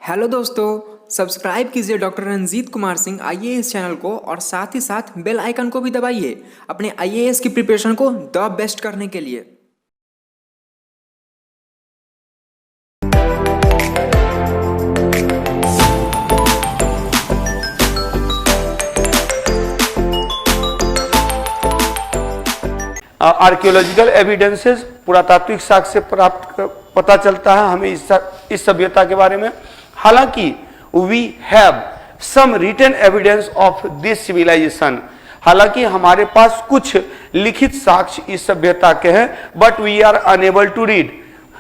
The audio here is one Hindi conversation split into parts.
हेलो दोस्तों, सब्सक्राइब कीजिए doctor Ranjeet Kumar Singh IAS channel को और साथ ही साथ बेल आइकन को भी दबाइए अपने आईएएस की प्रिपरेशन को द बेस्ट करने के लिए। आर्कियोलॉजिकल एविडेंसेस, पुरातात्विक साक्ष्य से प्राप्त पता चलता है हमें इस सभ्यता के बारे में। हालांकि we have some written evidence of this civilisation, हालांकि हमारे पास कुछ लिखित साक्ष्य इस सभ्यता के हैं, but we are unable to read,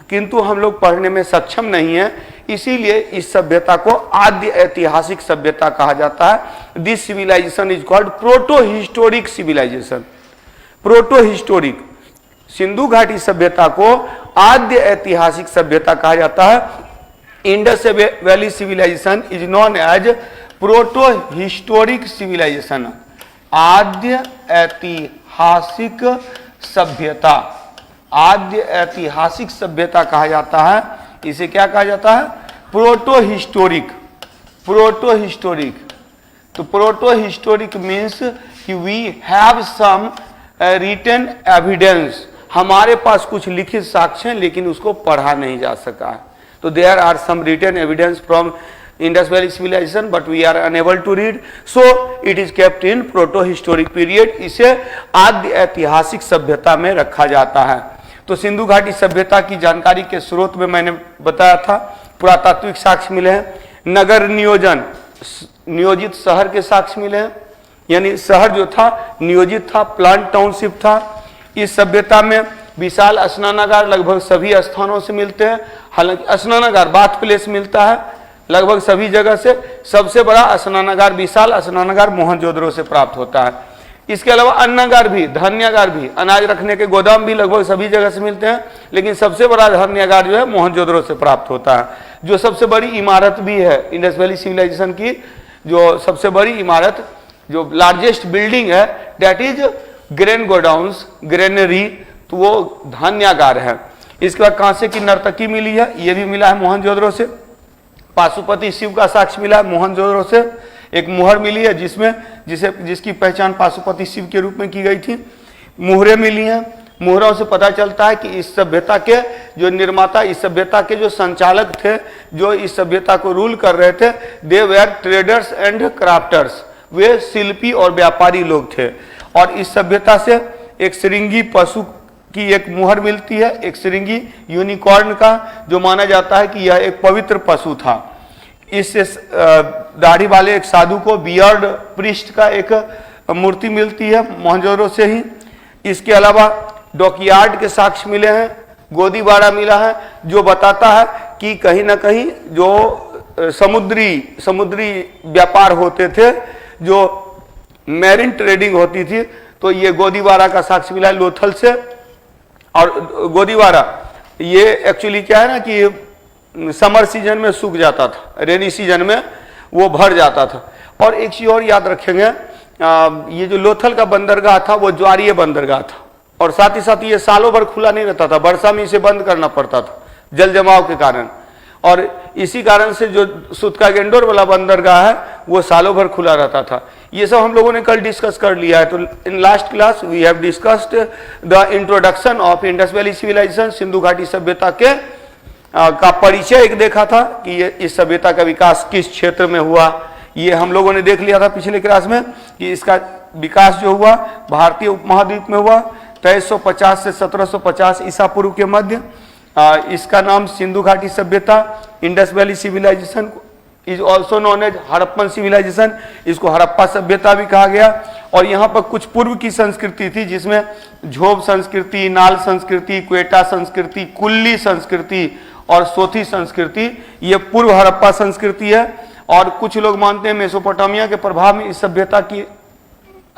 किंतु हम लोग पढ़ने में सक्षम नहीं है। इसीलिए इस सभ्यता को आद्य ऐतिहासिक सभ्यता कहा जाता है। This civilization is called proto historic civilization. Proto historic Sindhu घाटी सभ्यता को आद्य ऐतिहासिक सभ्यता कहा जाता है। Indus valley civilization is known as proto historic civilization. आद्य ऐतिहासिक सभ्यता, आद्य ऐतिहासिक सभ्यता कहा जाता है। इसे क्या कहा जाता है? Proto historic. प्रोटो हिस्टोरिक, तो प्रोटो हिस्टोरिक मीन्स कि we have some written evidence, हमारे पास कुछ लिखित साक्ष्य हैं लेकिन उसको पढ़ा नहीं जा सका है। तो there are some written evidence from Indus valley civilization but we are unable to read, so it is kept in proto historic period. इसे आद्य ऐतिहासिक सभ्यता में रखा जाता है। तो सिंधु घाटी सभ्यता की जानकारी के स्रोत में मैंने बताया था, पुरातात्विक साक्ष्य मिले हैं, नगर नियोजन, नियोजित शहर के साक्ष्य मिले हैं, यानी शहर जो था नियोजित था, प्लांट टाउनशिप था। इस सभ्यता में विशाल स्नानागार लगभग सभी स्थानों से मिलते हैं। हालांकि स्नानागार, बाथ प्लेस मिलता है लगभग सभी जगह से। सबसे बड़ा स्नानागार, विशाल स्नानागार मोहनजोदड़ो से प्राप्त होता है। इसके अलावा अन्नागार भी, धान्यागार भी, अनाज रखने के गोदाम भी लगभग सभी जगह से मिलते हैं, लेकिन सबसे बड़ा धान्यागार जो है मोहनजोदड़ो से प्राप्त होता है। जो सबसे बड़ी इमारत भी है इंडस वैली सिविलाइजेशन की, जो सबसे बड़ी इमारत, जो लार्जेस्ट बिल्डिंग है, that is grain godowns, granary, तो वो धान्यागार है। इसके बाद कांसे की नर्तकी मिली है, ये भी मिला है मोहनजोदड़ो से। पाशुपति शिव का साक्ष्य मिला है मोहनजोदड़ो से। एक मुहर मिली है जिसकी पहचान पाशुपति शिव के रूप में की गई थी। मुहरें मिली हैं, मुहरों से पता चलता है कि इस सभ्यता के जो निर्माता, इस सभ्यता के जो संचालक थे, जो इस सभ्यता को रूल कर रहे थे, they were traders and crafters, वे शिल्पी और व्यापारी लोग थे। और इस सभ्यता से एक श्रृंगी पशु की एक मुहर मिलती है, एक श्रृंगी यूनिकॉर्न का, जो माना जाता है कि यह एक पवित्र पशु था। इससे दाढ़ी वाले एक साधु को बियर्ड प्रिस्ट का एक मूर्ति मिलती है मोहनजोदड़ो से ही। इसके अलावा डॉकयार्ड के साक्ष्य मिले हैं, गोदीबाड़ा मिला है, जो बताता है कि कहीं ना कहीं जो समुद्री व्यापार होते थे, जो मैरिन ट्रेडिंग होती थी, तो ये गोदीबाड़ा का साक्ष्य मिला है लोथल से। और गोदीबाड़ा ये एक्चुअली क्या है ना कि समर सीजन में सूख जाता था, रेनी सीजन में वो भर जाता था। और एक चीज और याद रखेंगे, ये जो लोथल का बंदरगाह था वो ज्वारीय बंदरगाह था, और साथ ही साथ ये सालों भर खुला नहीं रहता था, वर्षा में इसे बंद करना पड़ता था जल जमाव के कारण। और इसी कारण से जो सुतकागेंडोर वाला बंदरगाह है वो सालों भर खुला रहता था। ये सब हम लोगों ने कल डिस्कस कर लिया है। तो in last class we have discussed the introduction of Indus valley civilization, Sindhu घाटी सभ्यता के का परिचय एक देखा था कि ये इस सभ्यता का विकास किस क्षेत्र में हुआ। ये हम लोगों ने देख लिया था पिछले क्लास में कि इसका विकास जो हुआ भारतीय उपमहाद्वीप में हुआ 2350 से 1750 ईसा पूर्व के मध्य। इसका नाम सिंधु घाटी सभ्यता, Indus valley civilization is also known as Harappan civilization, इसको हड़प्पा सभ्यता भी कहा गया। और यहाँ पर कुछ पूर्व की संस्कृति थी, जिसमें झोब संस्कृति, नाल संस्कृति, क्वेटा संस्कृति, कुल्ली संस्कृति और सोथी संस्कृति, ये पूर्व हड़प्पा संस्कृति है। और कुछ लोग मानते हैं मेसोपोटामिया के प्रभाव में इस सभ्यता की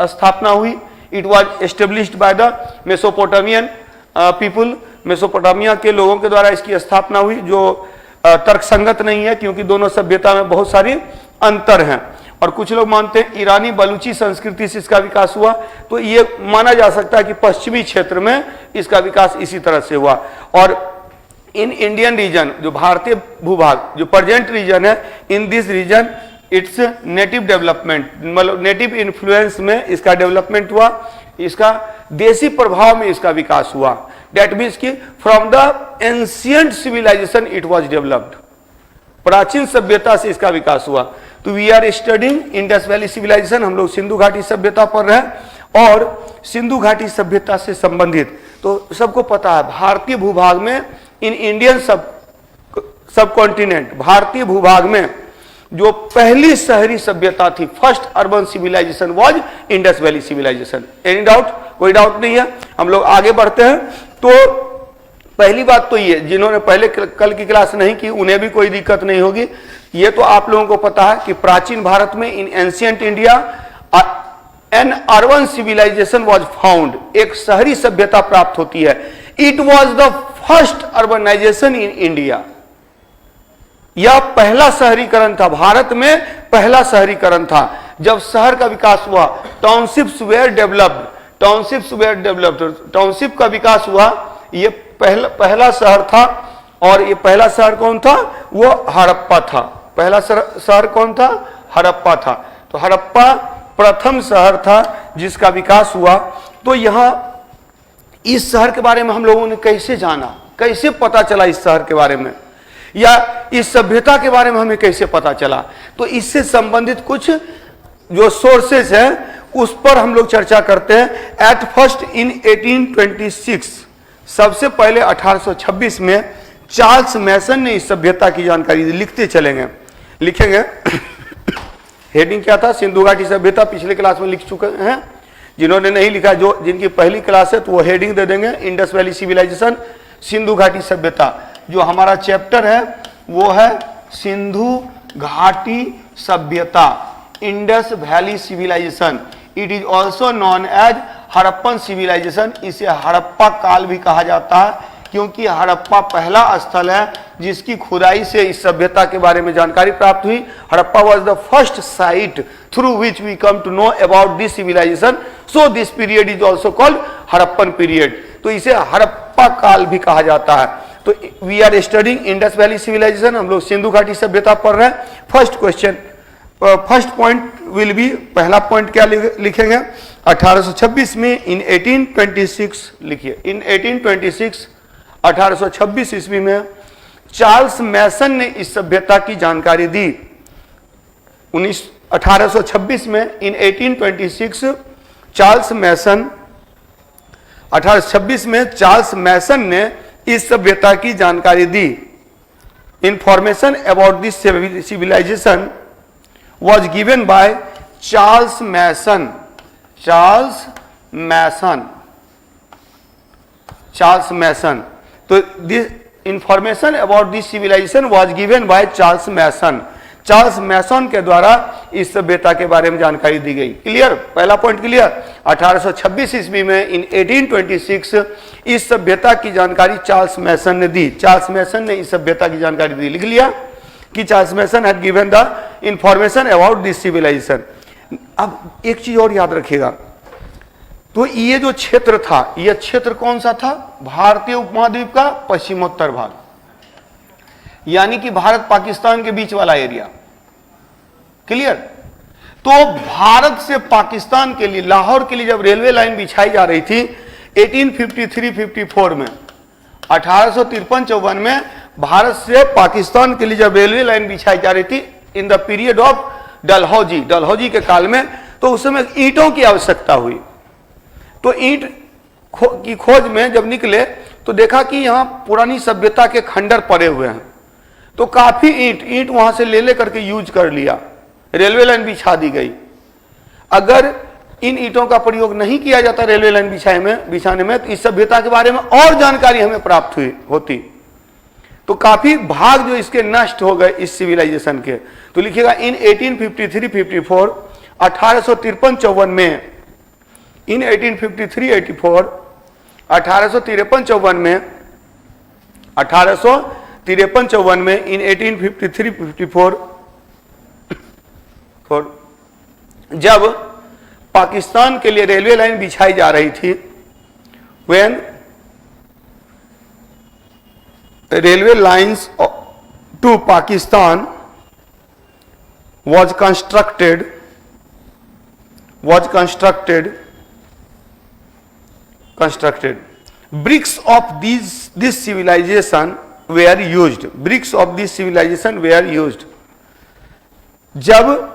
स्थापना हुई। It was established by the Mesopotamian people, Mesopotamia के लोगों के द्वारा इसकी स्थापना हुई, जो तर्कसंगत नहीं है क्योंकि दोनों सभ्यता में बहुत सारी अंतर हैं। और कुछ लोग मानते हैं ईरानी बलूची संस्कृति से इसका विकास हुआ, तो ये माना जा सकता है कि पश्चिमी क्षेत्र में इसका विकास इसी तरह से हुआ। और इन इंडियन रीजन, जो भारतीय भूभाग, जो प्रेजेंट रीजन है, in this region it's native development, मतलब नेटिव इन्फ्लुएंस में इसका डेवलपमेंट हुआ, इसका देसी प्रभाव में इसका विकास हुआ। डेट मीन्स कि from the ancient civilization it was developed, प्राचीन सभ्यता से इसका विकास हुआ। तो we are studying Indus valley civilization, हम लोग सिंधु घाटी सभ्यता पढ़ रहे हैं। और सिंधु घाटी सभ्यता से संबंधित तो सबको पता है, भारतीय भूभाग में, इन इंडियन सब कॉन्टिनेंट, भारतीय भूभाग में जो पहली शहरी सभ्यता थी, first urban civilization was Indus valley civilization. Any doubt? कोई डाउट नहीं है। हम लोग आगे बढ़ते हैं। तो पहली बात तो ये, जिन्होंने पहले कल की क्लास नहीं की उन्हें भी कोई दिक्कत नहीं होगी। ये तो आप लोगों को पता है कि प्राचीन भारत में, in ancient India, an urban civilization was found, एक शहरी सभ्यता प्राप्त होती है। It was the first urbanization in India, यह पहला शहरीकरण था, भारत में पहला शहरीकरण था। जब शहर का विकास हुआ, टाउनशिप्स वेयर डेवलप्ड, टाउनशिप का विकास हुआ, ये पहला शहर था। और ये पहला शहर कौन था? वो हड़प्पा था। पहला शहर कौन था? हड़प्पा था। तो हड़प्पा प्रथम शहर था जिसका विकास हुआ। तो यहां इस शहर के बारे में हम लोगों ने कैसे जाना, कैसे पता चला इस शहर के बारे में, या इस सभ्यता के बारे में हमें कैसे पता चला? तो इससे संबंधित कुछ जो सोर्सेस हैं उस पर हम लोग चर्चा करते हैं। एट फर्स्ट इन 1826, सबसे पहले 1826 में चार्ल्स मैसन ने इस सभ्यता की जानकारी दी। लिखते चलेंगे, लिखेंगे। हेडिंग क्या था? सिंधु घाटी सभ्यता। पिछले क्लास में लिख चुके हैं। जिन्होंने नहीं लिखा, जो जिनकी पहली क्लास है, तो वो हेडिंग दे देंगे, इंडस वैली सिविलाइजेशन, सिंधु घाटी सभ्यता। जो हमारा चैप्टर है वो है सिंधु घाटी सभ्यता, Indus valley civilization. It is also known as Harappan civilization. इसे हड़प्पा काल भी कहा जाता है, क्योंकि हड़प्पा पहला स्थल है जिसकी खुदाई से इस सभ्यता के बारे में जानकारी प्राप्त हुई। Harappa was the first site through which we come to know about this civilization, so this period is also called Harappan period. तो इसे हड़प्पा काल भी कहा जाता है। तो we are studying Indus valley civilization, हम लोग सिंधु घाटी सभ्यता पढ़ रहे हैं। First question, first point will be, पहला पॉइंट क्या लिखेंगे? 1826 में, इन 1826 लिखिए। इन 1826, 1826 ईस्वी में चार्ल्स मैसन ने इस सभ्यता की जानकारी दी। 1826 में, इन 1826 चार्ल्स मैसन, 1826 में चार्ल्स मैसन ने इस सभ्यता की जानकारी दी। Information about this civilization was given by Charles Mason. Charles Mason. तो this information about this civilization was given by Charles Mason. Charles Mason के द्वारा इस सभ्यता के बारे में जानकारी दी गई। क्लियर? पहला पॉइंट क्लियर। 1826 ईस्वी में, इन 1826 इस सभ्यता की जानकारी चार्ल्स मैसन ने दी। चार्ल्स मैसन ने इस सभ्यता की जानकारी दी। लिख लिया कि Charles Masson had given the information about this civilization. अब एक चीज और याद रखिएगा, तो ये जो क्षेत्र था, यह क्षेत्र कौन सा था? भारतीय उपमहाद्वीप का पश्चिमोत्तर भाग, यानी कि भारत पाकिस्तान के बीच वाला एरिया। क्लियर? तो भारत से पाकिस्तान के लिए, लाहौर के लिए जब रेलवे लाइन बिछाई जा रही थी 1853-54 में, 1853-54 में भारत से पाकिस्तान के लिए जब रेलवे लाइन बिछाई जा रही थी, in the period of Dalhousie के काल में, तो उस समय ईंटों की आवश्यकता हुई। तो ईंट की खोज में जब निकले तो देखा कि यहां पुरानी सभ्यता के खंडर पड़े हुए हैं। तो काफी ईंट वहां से ले करके यूज कर लिया, रेलवे लाइन बिछा दी गई। अगर इन ईंटों का प्रयोग नहीं किया जाता रेलवे लाइन बिछाने में, तो इस सभ्यता के बारे में और जानकारी हमें प्राप्त होती। तो काफी भाग जो इसके नष्ट हो गए इस सिविलाइजेशन के। तो लिखिएगा इन 1853-54, 1853-54 में, इन 1853-84, 1853-54 में, 1853-54 में, इन 1853-54 जब पाकिस्तान के लिए रेलवे लाइन बिछाई जा रही थी, when railway lines to Pakistan was constructed bricks of this civilization were used. Bricks of this civilization were used. जब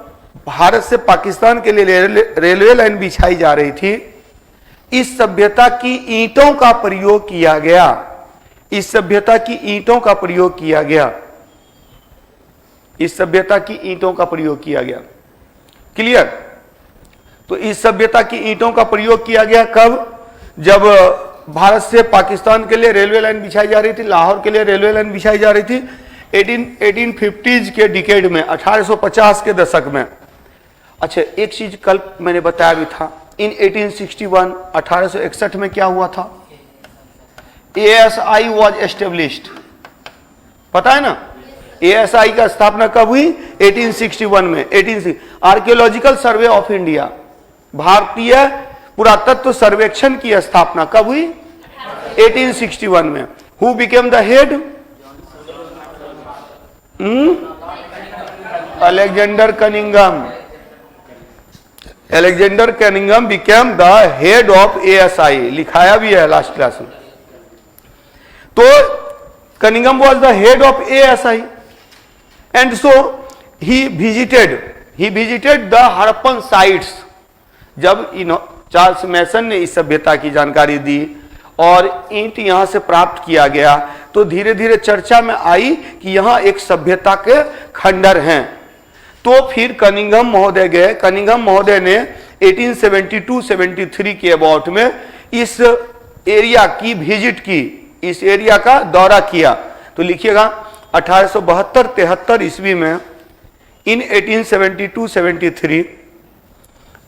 भारत से पाकिस्तान के लिए रेलवे लाइन बिछाई जा रही थी, इस सभ्यता की ईंटों का प्रयोग किया गया। इस सभ्यता की ईंटों का प्रयोग किया गया। इस सभ्यता की ईंटों का प्रयोग किया गया। क्लियर? तो इस सभ्यता की ईंटों का प्रयोग किया गया कब? जब भारत से पाकिस्तान के लिए रेलवे लाइन बिछाई जा रही थी, लाहौर के लिए रेलवे लाइन बिछाई जा रही थी 1850 के डिकेड में, 1850 के दशक में। अच्छा, एक चीज कल मैंने बताया भी था, इन 1861 1861 में क्या हुआ था? ASI was established. पता है ना? ASI का स्थापना कब हुई? 1861 में। आर्कियोलॉजिकल सर्वे ऑफ इंडिया, भारतीय पुरातत्व सर्वेक्षण की स्थापना कब हुई? 1861 में। Who became the head? Alexander Cunningham. Alexander Cunningham became the head of ASI। लिखाया भी है लास्ट क्लास में। तो Cunningham was the head of ASI and so he visited the Harappan sites. जब चार्ल्स मैसन ने इस सभ्यता की जानकारी दी और ईंट यहां से प्राप्त किया गया, तो धीरे धीरे चर्चा में आई कि यहां एक सभ्यता के खंडर हैं। तो फिर कनिंघम महोदय गए। कनिंघम महोदय ने 1872-73 के अबाउट में इस एरिया की विजिट की, इस एरिया का दौरा किया। तो लिखिएगा 1872-73 ईस्वी में, इन 1872-73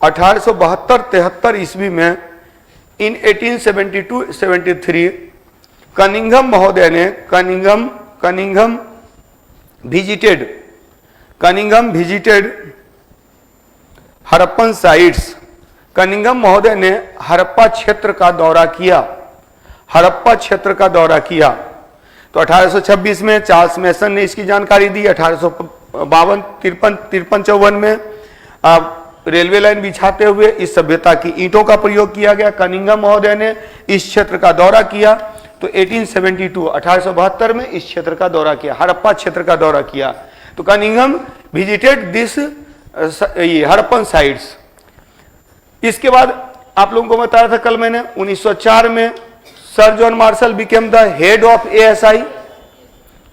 1872-73 ईस्वी में, इन 1872-73 कनिंघम महोदय ने Cunningham visited Harappan sites. Cunningham महोदय ने हड़प्पा क्षेत्र का दौरा किया। हड़प्पा क्षेत्र का दौरा किया। तो 1826 में चार्ल्स मैसन ने इसकी जानकारी दी। 1852-53-54 में रेलवे लाइन बिछाते हुए इस सभ्यता की ईंटों का प्रयोग किया गया। कनिंघम महोदय ने इस क्षेत्र का दौरा किया। तो 1872 में इस क्षेत्र का दौरा किया, हड़प्पा क्षेत्र का दौरा किया। तो Cunningham visited this Harappan sites. इसके बाद आप लोगों को बताया था कल मैंने, 1904 में sir John Marshall became the head of ASI।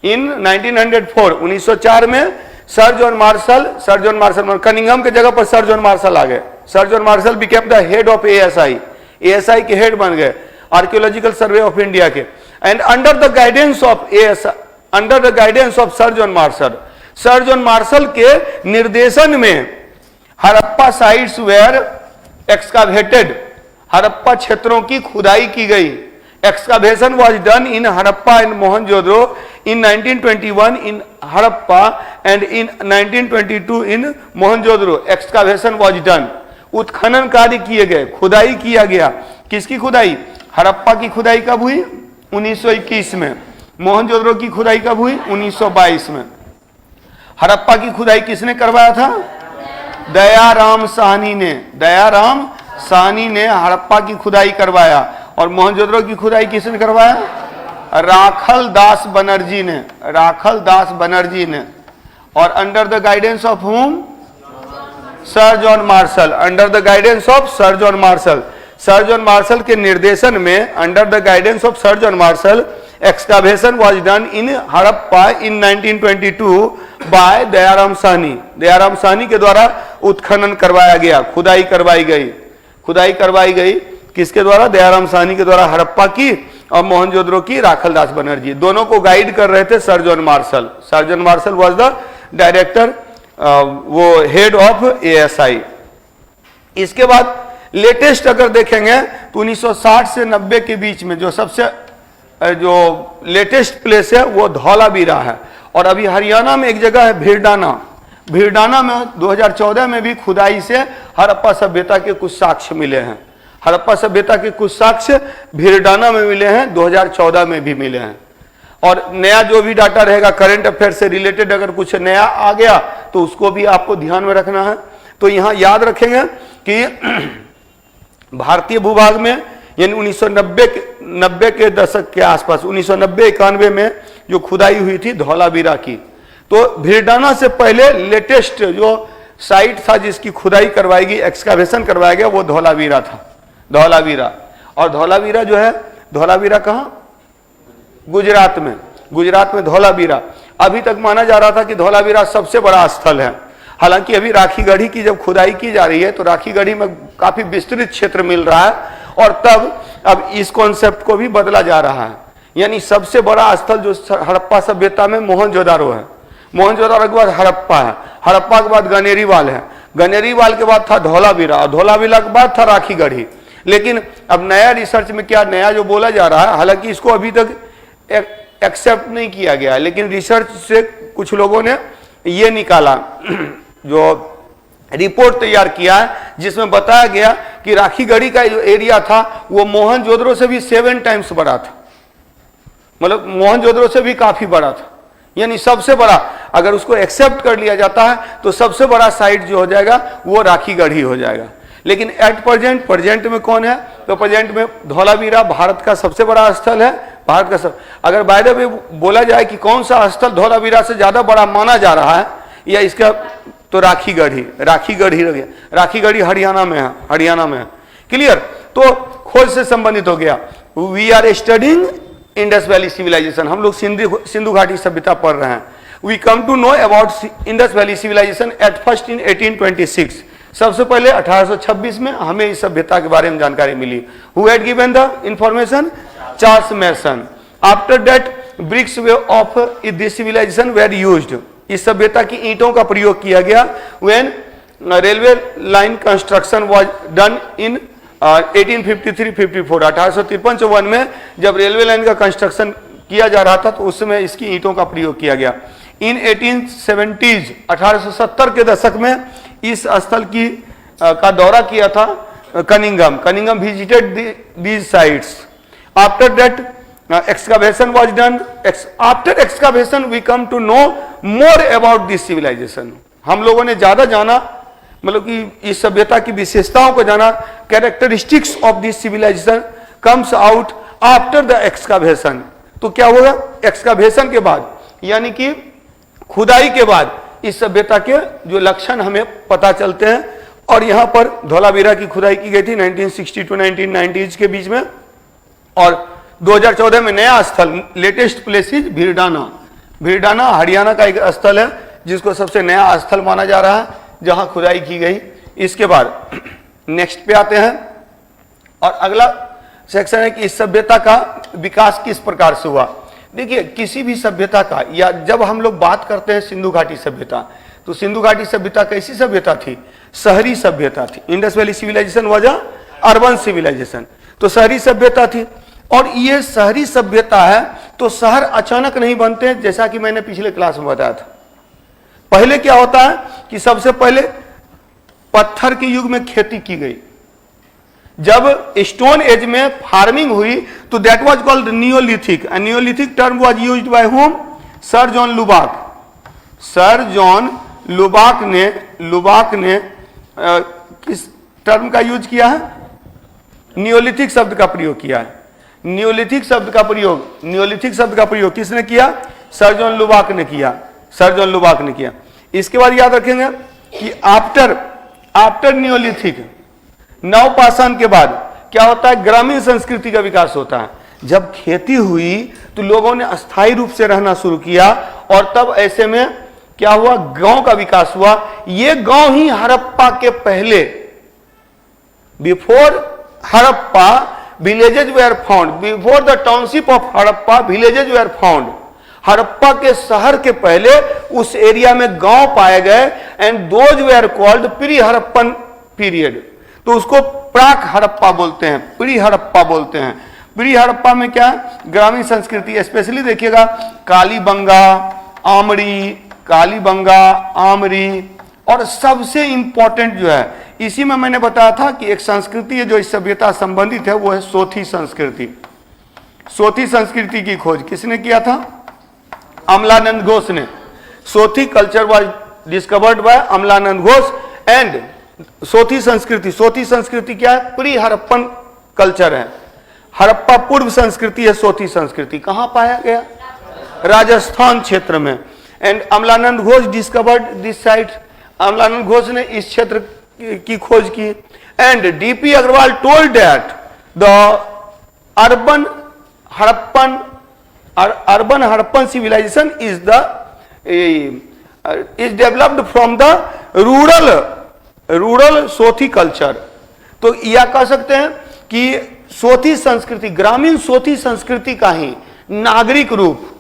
इन 1904 1904 में सर जॉन मार्शल कनिंघम के जगह पर सर जॉन मार्शल आ गए। Sir John Marshall became the head of ASI। ASI के हेड बन गए, आर्कियोलॉजिकल सर्वे ऑफ इंडिया के। And under the guidance of sir John Marshall के निर्देशन में Harappa sites were excavated. Harappa क्षेत्रों की खुदाई की गई। Excavation was done in Harappa and Mohenjo-daro in 1921 in Harappa and in 1922 in Mohenjo-daro. Excavation was done. उत्खनन कार्य किए गए, खुदाई किया गया। किसकी खुदाई? हड़प्पा की खुदाई कब हुई? 1921 में। मोहनजोदड़ो की खुदाई कब हुई? 1922 में। हड़प्पा की खुदाई किसने करवाया था? दयाराम साहनी ने हड़प्पा की खुदाई करवाया। और मोहनजोदड़ो की खुदाई किसने करवाया? राखल दास बनर्जी ने। और under the guidance of whom? Sir John Marshall. Under the guidance of sir John Marshall. Sir John Marshall के निर्देशन में, under the guidance of sir John Marshall, excavation was done in Harappa in 1922 by Dayaram Sahni के द्वारा उत्खनन करवाया गया, खुदाई करवाई गई। किसके द्वारा? दयाराम साहनी के द्वारा हड़प्पा की, और मोहनजोदड़ो की राखलदास बनर्जी। दोनों को गाइड कर रहे थे sir John martial was the director, वो हेड ऑफ ASI। इसके बाद लेटेस्ट अगर देखेंगे तो 1960 से 90 के बीच में जो सबसे जो लेटेस्ट प्लेस है वो धौलावीरा है। और अभी हरियाणा में एक जगह है भिरडाना में 2014 में भी खुदाई से हड़प्पा सभ्यता के कुछ साक्ष्य मिले हैं। हड़प्पा सभ्यता के कुछ साक्ष्य भिरडाना में मिले हैं, 2014 में भी मिले हैं। और नया जो भी डाटा रहेगा करंट अफेयर से रिलेटेड अगर कुछ नया आ गया तो उसको भी आपको ध्यान में रखना है। तो यहां याद रखेंगे कि भारतीय भूभाग में यानी 1990 के दशक के आसपास 1990-91 में जो खुदाई हुई थी धौलावीरा की, तो भीरडाना से पहले लेटेस्ट जो साइट था जिसकी खुदाई करवाई गई, एक्सकावेशन करवाया गया, वो धौलावीरा था। धौलावीरा, और धौलावीरा जो है, धौलावीरा कहां? गुजरात में धौलावीरा। अभी तक माना जा रहा था कि धौलावीरा सबसे बड़ा स्थल है। हालांकि अभी राखीगढ़ी की जब खुदाई की जा रही है तो राखीगढ़ी में काफी विस्तृत क्षेत्र मिल रहा है, और तब अब इस कॉन्सेप्ट को भी बदला जा रहा है। यानी सबसे बड़ा स्थल जो हड़प्पा सभ्यता में मोहनजोदारो है, मोहनजोदारो के बाद हड़प्पा है, हड़प्पा के बाद गनेरीवाल है, गनेरीवाल के बाद था धौलावीरा, और धौलावीरा के बाद था राखीगढ़ी। लेकिन अब नया रिसर्च में क्या नया जो बोला जा रहा है, हालांकि इसको अभी तक एक्सेप्ट नहीं किया गया, लेकिन रिसर्च से कुछ लोगों ने ये निकाला, जो रिपोर्ट तैयार किया है, जिसमें बताया गया कि राखीगढ़ी का जो एरिया था वो मोहनजोदड़ो से भी 7 टाइम्स बड़ा था, मतलब मोहनजोदड़ो से भी काफी बड़ा था। यानी सबसे बड़ा, अगर उसको एक्सेप्ट कर लिया जाता है तो सबसे बड़ा साइट जो हो जाएगा वो राखीगढ़ी हो जाएगा। लेकिन एट प्रेजेंट में कौन है? तो प्रेजेंट में धौलावीरा भारत का सबसे बड़ा स्थल है, भारत का सब। अगर बाय द वे बोला जाए कि कौन सा स्थल धौलावीरा से ज्यादा बड़ा माना जा रहा है या इसका, तो राखीगढ़ी रह गया। राखीगढ़ी हरियाणा में है, क्लियर? तो खोज से संबंधित हो गया। We are studying Indus valley civilization, हम लोग सिंधु घाटी सभ्यता पढ़ रहे हैं। We come to know about Indus valley civilization at first in 1826, सबसे पहले 1826 में हमें इस सभ्यता के बारे में जानकारी मिली। Who had given the information? Charles Mason. After that bricks way of this civilization were used, इस सभ्यता की ईंटों का प्रयोग किया गया। When railway line construction was done in 1853-54, 1853-54 में जब रेलवे लाइन का कंस्ट्रक्शन किया जा रहा था तो उस समय इसकी ईंटों का प्रयोग किया गया। इन 1870s, 1870 के दशक में इस स्थल की का दौरा किया था Cunningham visited these sites. After that excavation was done. After excavation we come to know more about this civilization. हम लोगों ने ज्यादा जाना, मतलब कि इस सभ्यता की विशेषताओं को जाना। Characteristics of this civilization comes out after the excavation. तो क्या होगा? एक्सकावेशन के बाद, यानी कि खुदाई के बाद इस सभ्यता के जो लक्षण हमें पता चलते हैं। और यहां पर धौलावीरा की खुदाई की गई थी 1960 to 1990 के बीच में, और 2014 में नया स्थल, लेटेस्ट प्लेस इज भीरडाना हरियाणा का एक स्थल है जिसको सबसे नया स्थल माना जा रहा है जहां खुदाई की गई। इसके बाद नेक्स्ट पे आते हैं, और अगला सेक्शन है कि इस सभ्यता का विकास किस प्रकार से हुआ। देखिए, किसी भी सभ्यता का, या जब हम लोग बात करते हैं सिंधु घाटी सभ्यता, तो सिंधु घाटी सभ्यता कैसी सभ्यता थी? शहरी सभ्यता थी। Indus valley civilization was a urban civilization, तो शहरी सभ्यता थी। और ये शहरी सभ्यता है तो शहर अचानक नहीं बनते, जैसा कि मैंने पिछले क्लास में बताया था। पहले क्या होता है कि सबसे पहले पत्थर के युग में खेती की गई। जब स्टोन एज में फार्मिंग हुई तो that was called Neolithic. And Neolithic term was used by whom? Sir John लुबाक। Sir John लुबाक ने किस टर्म का यूज किया है? नियोलिथिक शब्द का प्रयोग किया है। नियोलिथिक शब्द का प्रयोग किसने किया? सर जॉन लुबाक ने किया। इसके बाद याद रखेंगे कि आफ्टर नियोलिथिक, नवपाषाण के बाद क्या होता है? ग्रामीण संस्कृति का विकास होता है। जब खेती हुई तो लोगों ने अस्थायी रूप से रहना शुरू किया, और तब ऐसे में क्या हुआ? गांव का विकास हुआ। ये गांव ही हड़प्पा के पहले, before Harappa villages were found, before the township of Harappa villages were found। Harappa के शहर के पहले उस एरिया में गांव पाए गए, and those were called pre Harappan period. तो उसको प्राक हड़प्पा बोलते हैं, प्री हड़प्पा बोलते हैं। प्री हड़प्पा में क्या? ग्रामीण संस्कृति, स्पेशली देखिएगा कालीबंगा, आमरी, और सबसे इंपॉर्टेंट जो है, इसी में मैंने बताया था कि एक संस्कृति है जो इस सभ्यता संबंधित है, वो है सोथी संस्कृति। सोथी संस्कृति की खोज किसने किया था? अमलानंद घोष ने। Sothi culture was discovered by Amalanand Ghosh and Sothi संस्कृति क्या है? प्री हड़प्पन कल्चर है। हड़प्पा पूर्व संस्कृति है। सोथी संस्कृति कहां पाया गया? राजस्थान क्षेत्र में। And Amalanand Ghosh discovered this site. Amalanand Ghosh ने इस क्षेत्र की खोज की। And DP Agrawal told that the urban Harappan civilization is developed from the rural Sothi culture. तो यह कह सकते हैं कि सोथी संस्कृति, ग्रामीण सोथी संस्कृति का ही नागरिक रूप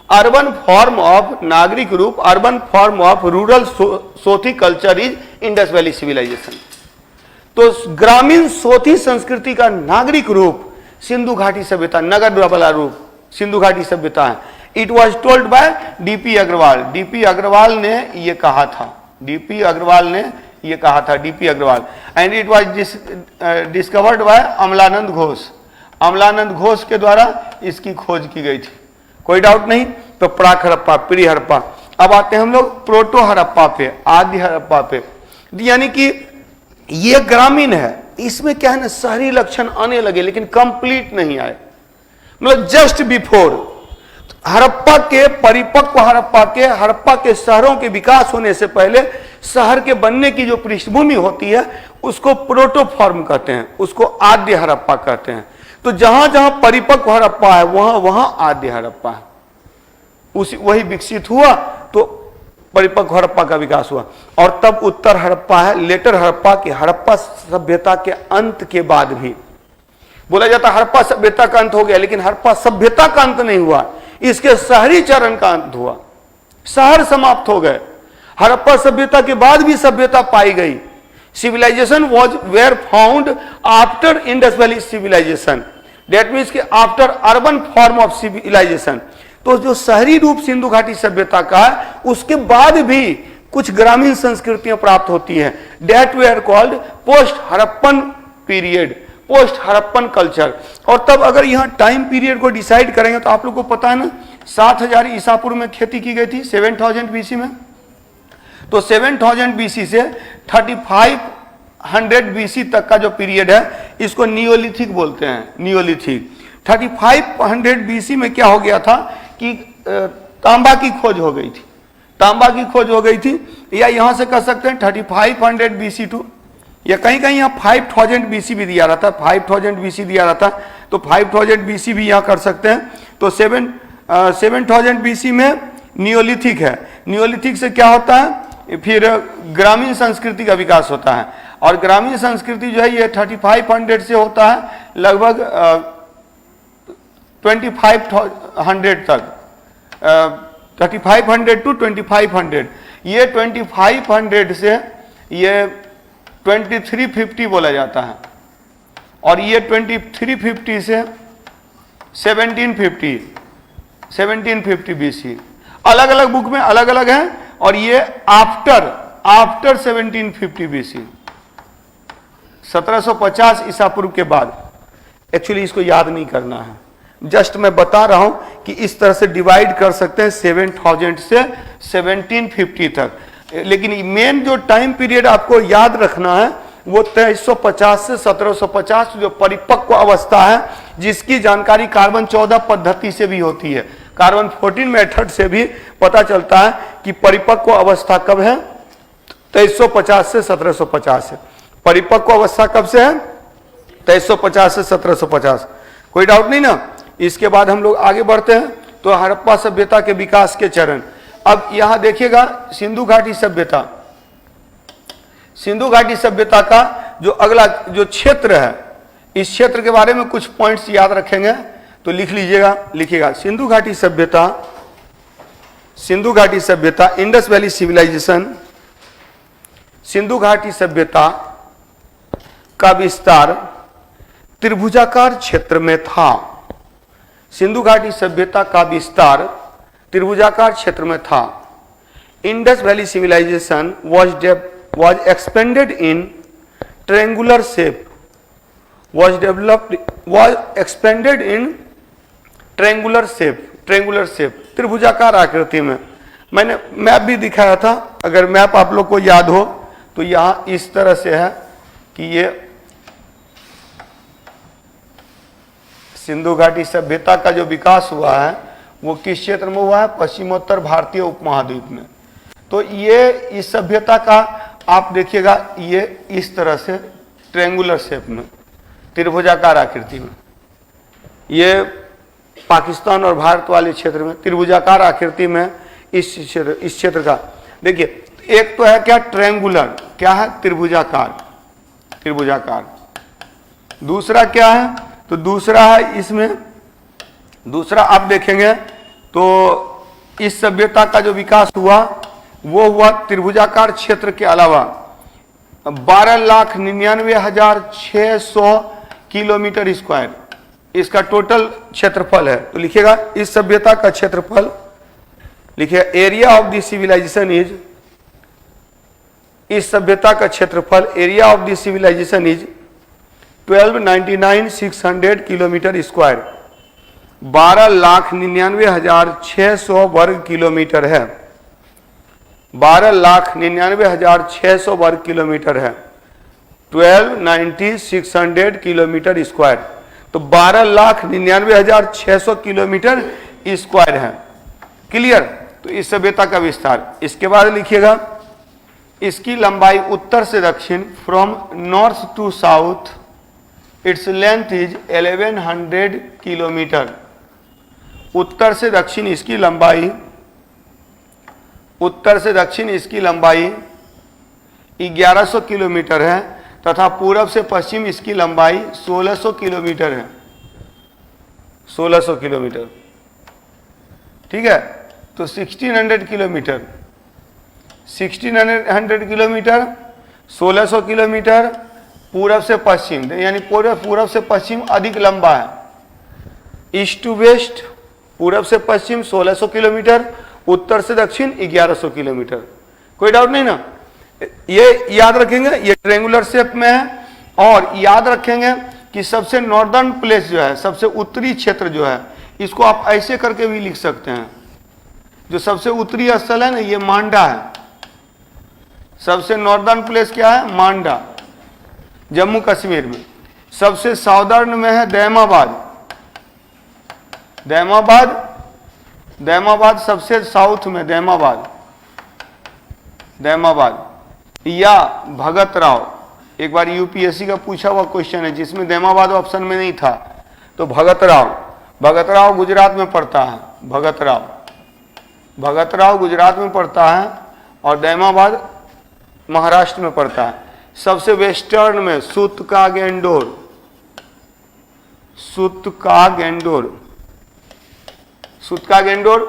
urban form of rural Sothi culture is Indus valley civilization. तो ग्रामीण सोथी संस्कृति का नागरिक रूप सिंधु घाटी सभ्यता, नगर वाला रूप सिंधु घाटी सभ्यता है। It was told by DP Agarwal. DP Agarwal ने यह कहा था। DP Agarwal and it was discovered by Amalanand Ghosh. Amalananda Ghosh के द्वारा इसकी खोज की गई थी, कोई डाउट नहीं। तो प्राक हड़प्पा, प्री हड़प्पा। अब आते हैं हम लोग प्रोटो हड़प्पा पे, आदि हड़प्पा पे। यानी कि ये ग्रामीण है, इसमें क्या है ना, शहरी लक्षण आने लगे लेकिन कंप्लीट नहीं आए। मतलब जस्ट बिफोर हड़प्पा के परिपक्व हड़प्पा के शहरों के विकास होने से पहले शहर के बनने की जो पृष्ठभूमि होती है उसको प्रोटोफॉर्म कहते हैं, उसको आद्य हड़प्पा कहते हैं। तो जहां जहां परिपक्व हड़प्पा है वहां वहां आद्य हड़प्पा है, वही विकसित हुआ तो परिपक्व हड़प्पा का विकास हुआ। और तब उत्तर हड़प्पा है, लेटर हड़प्पा की हड़प्पा सभ्यता के अंत के बाद भी बोला जाता हड़प्पा सभ्यता का अंत हो गया, लेकिन हड़प्पा सभ्यता का अंत नहीं हुआ, इसके शहरी चरण का अंत हुआ। शहर समाप्त हो गए। हड़प्पा सभ्यता के बाद भी सभ्यता पाई गई। Civilization was were found after Indus valley civilization, that means के after urban form of civilization. तो जो शहरी रूप सिंधु घाटी सभ्यता का है उसके बाद भी कुछ ग्रामीण संस्कृतियां प्राप्त होती हैं, that were called post Harappan period, post Harappan culture. और तब अगर यहां टाइम पीरियड को डिसाइड करेंगे तो आप लोग को पता है ना 7000 ईसा पूर्व में खेती की गई थी, 7000 बीसी में। तो 7000 बीसी से 3500 बीसी तक का जो पीरियड है इसको नियोलिथिक बोलते हैं, नियोलिथिक। 3500 बीसी में क्या हो गया था कि तांबा की खोज हो गई थी, तांबा की खोज हो गई थी। या यहां से कह सकते हैं 3500 बीसी टू, या कहीं कहीं यहाँ 5000 बीसी भी दिया रहता है, 5000 बीसी दिया रहता है, तो 5000 बीसी भी यहाँ कर सकते हैं। तो 7000 बीसी में नियोलिथिक है। नियोलिथिक से क्या होता है, फिर ग्रामीण संस्कृति का विकास होता है। और ग्रामीण संस्कृति जो है ये 3500 से होता है लगभग 2500 तक, 3500 टू 2500। ये 2500 से ये 2350 बोला जाता है, और ये 2350 से 1750 बीसी। अलग अलग बुक में अलग अलग है। और ये आफ्टर 1750 बीसी, 1750 ईसा पूर्व के बाद। एक्चुअली इसको याद नहीं करना है, जस्ट मैं बता रहा हूं कि इस तरह से डिवाइड कर सकते हैं 7000 से 1750 तक। लेकिन मेन जो टाइम पीरियड आपको याद रखना है वो 2350 से 1750 जो परिपक्व अवस्था है, जिसकी जानकारी कार्बन 14 पद्धति से भी होती है, कार्बन 14 मेथड से भी पता चलता है कि परिपक्व अवस्था कब है। 2350 से 1750 है परिपक्व अवस्था, कब से है 2350 से 1750। कोई डाउट नहीं ना। इसके बाद हम लोग आगे बढ़ते हैं तो हड़प्पा सभ्यता के विकास के चरण। अब यहां देखिएगा सिंधु घाटी सभ्यता, सिंधु घाटी सभ्यता का जो अगला जो क्षेत्र है, इस क्षेत्र के बारे में कुछ पॉइंट्स याद रखेंगे तो लिख लीजिएगा, लिखिएगा। सिंधु घाटी सभ्यता, सिंधु घाटी सभ्यता, इंडस वैली सिविलाइजेशन। सिंधु घाटी सभ्यता का विस्तार त्रिभुजाकार क्षेत्र में था। सिंधु घाटी सभ्यता का विस्तार त्रिभुजाकार क्षेत्र में था। Indus valley civilization was expanded in triangular shape was expanded in triangular shape, त्रिभुजाकार आकृति में। मैंने मैप भी दिखाया था, अगर मैप आप लोग को याद हो तो यहां इस तरह से है कि ये सिंधु घाटी सभ्यता का जो विकास हुआ है वो किस क्षेत्र में हुआ है? पश्चिमोत्तर भारतीय उपमहाद्वीप में। तो ये इस सभ्यता का आप देखिएगा, ये इस तरह से ट्रायंगुलर शेप में, त्रिभुजाकार आकृति में, ये पाकिस्तान और भारत वाले क्षेत्र में त्रिभुजाकार आकृति में इस क्षेत्र का देखिए। एक तो है क्या? ट्रायंगुलर, क्या है? त्रिभुजाकार। दूसरा क्या है? तो दूसरा है इसमें, दूसरा आप देखेंगे तो इस सभ्यता का जो विकास हुआ वो हुआ त्रिभुजाकार क्षेत्र के अलावा 12,99,600 किलोमीटर स्क्वायर इसका टोटल क्षेत्रफल है। तो लिखिएगा इस सभ्यता का क्षेत्रफल, लिखिए area of the civilization is, इस सभ्यता का क्षेत्रफल area of the civilization is 12,99,600 kilometre square, 12,99,600 वर्ग किलोमीटर है, 12,99,600 वर्ग किलोमीटर है, 12,9600 किलोमीटर स्क्वायर। तो 12,99,600 किलोमीटर स्क्वायर है। क्लियर? तो इस सभ्यता का विस्तार। इसके बाद लिखिएगा इसकी लंबाई उत्तर से दक्षिण, from north to south its length is 1100 kilometre. उत्तर से दक्षिण इसकी लंबाई, उत्तर से दक्षिण इसकी लंबाई 1100 किलोमीटर है तथा पूरब से पश्चिम इसकी लंबाई 1600 किलोमीटर है, 1600 किलोमीटर। ठीक है? तो 1600 किलोमीटर, 1600 किलोमीटर, 1600 किलोमीटर पूरब से पश्चिम, यानी पूरब से पश्चिम अधिक लंबा है। ईस्ट टू वेस्ट, पूरब से पश्चिम 1600 किलोमीटर, उत्तर से दक्षिण 1100 किलोमीटर। कोई डाउट नहीं ना? ये याद रखेंगे, ये ट्रायंगुलर शेप में है। और याद रखेंगे कि सबसे नॉर्दर्न प्लेस जो है, सबसे उत्तरी क्षेत्र जो है, इसको आप ऐसे करके भी लिख सकते हैं। जो सबसे उत्तरी स्थल है ना, ये मांडा है। सबसे नॉर्दर्न प्लेस क्या है? मांडा, जम्मू कश्मीर में। सबसे साउदर्न में है दैमाबाद, दैमाबाद सबसे साउथ में, दैमाबाद या भगत राव। एक बार यूपीएससी का पूछा हुआ क्वेश्चन है जिसमें दैमाबाद ऑप्शन में नहीं था, तो भगत राव गुजरात में पड़ता है। भगत राव गुजरात में पड़ता है और दैमाबाद महाराष्ट्र में पड़ता है। सबसे वेस्टर्न में सूतका Dor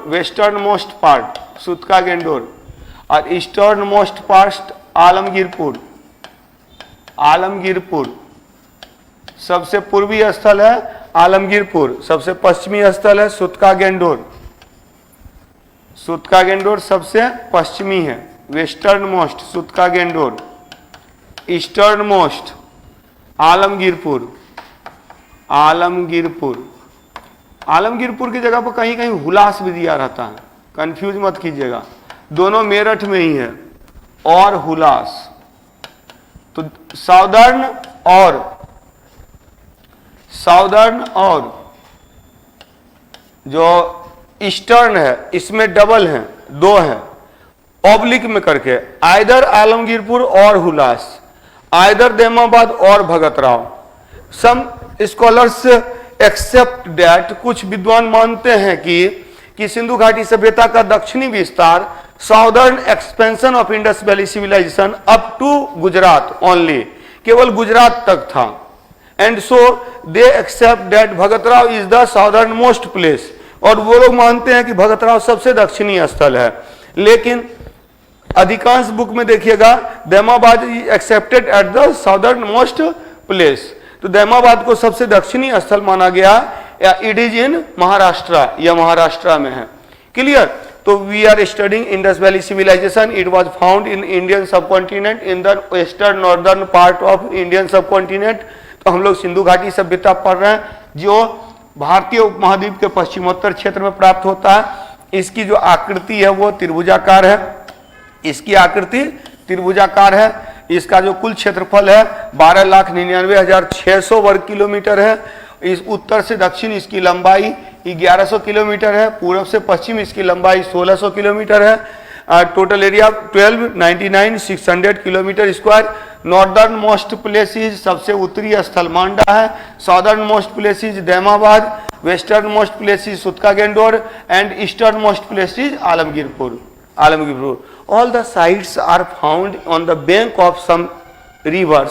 western most part सूतका Dor, और ईस्टर्न मोस्ट पार्ट आलमगीरपुर। सबसे पूर्वी स्थल है आलमगीरपुर, सबसे पश्चिमी स्थल है सूतका गेंडोर सबसे पश्चिमी है। Western most Sutka Gendor, eastern most Alamgirpur की जगह पर कहीं कहीं हुलास भी दिया रहता है, कंफ्यूज मत कीजिएगा, दोनों मेरठ में ही है। और हुलास, तो साउदर्न और जो ईस्टर्न है इसमें डबल है, दो है, ऑब्लिक में करके, आइदर आलमगीरपुर और हुलास, आइदर दैमाबाद और Bhagat Rao. Some scholars accept that, कुछ विद्वान मानते हैं कि सिंधु घाटी सभ्यता का दक्षिणी विस्तार, southern expansion of Indus valley civilization up to Gujarat only, केवल गुजरात तक था। And so they accept that Bhagatrav is the southern most place, और वो लोग मानते हैं कि भगतराव सबसे दक्षिणी स्थल है। लेकिन अधिकांश बुक में देखिएगा Daimabad accepted at the southern most place, तो दैमाबाद को सबसे दक्षिणी स्थल माना गया, या इट इज इन महाराष्ट्र, या महाराष्ट्र में है। क्लियर? तो we are studying Indus valley civilization, it was found in Indian subcontinent in the western northern part of Indian subcontinent. तो हम लोग सिंधु घाटी सभ्यता पढ़ रहे हैं, जो भारतीय उपमहाद्वीप के पश्चिमोत्तर क्षेत्र में प्राप्त होता है। इसकी जो आकृति है वो त्रिभुजाकार है, इसकी आकृति त्रिभुजाकार है। इसका जो कुल क्षेत्रफल है 12,99,600 वर्ग किलोमीटर है। इस उत्तर से दक्षिण इसकी लंबाई 1100 किलोमीटर है, पूर्व से पश्चिम इसकी लंबाई 1600 किलोमीटर है। Total area 12,99,600 kilometre square. Northern most place is, सबसे उत्तरी स्थल मांडा है। Southern most place is Daimabad, western most place is Sutkagendor and eastern most place is Alamgirpur. All the sites are found on the bank of some rivers.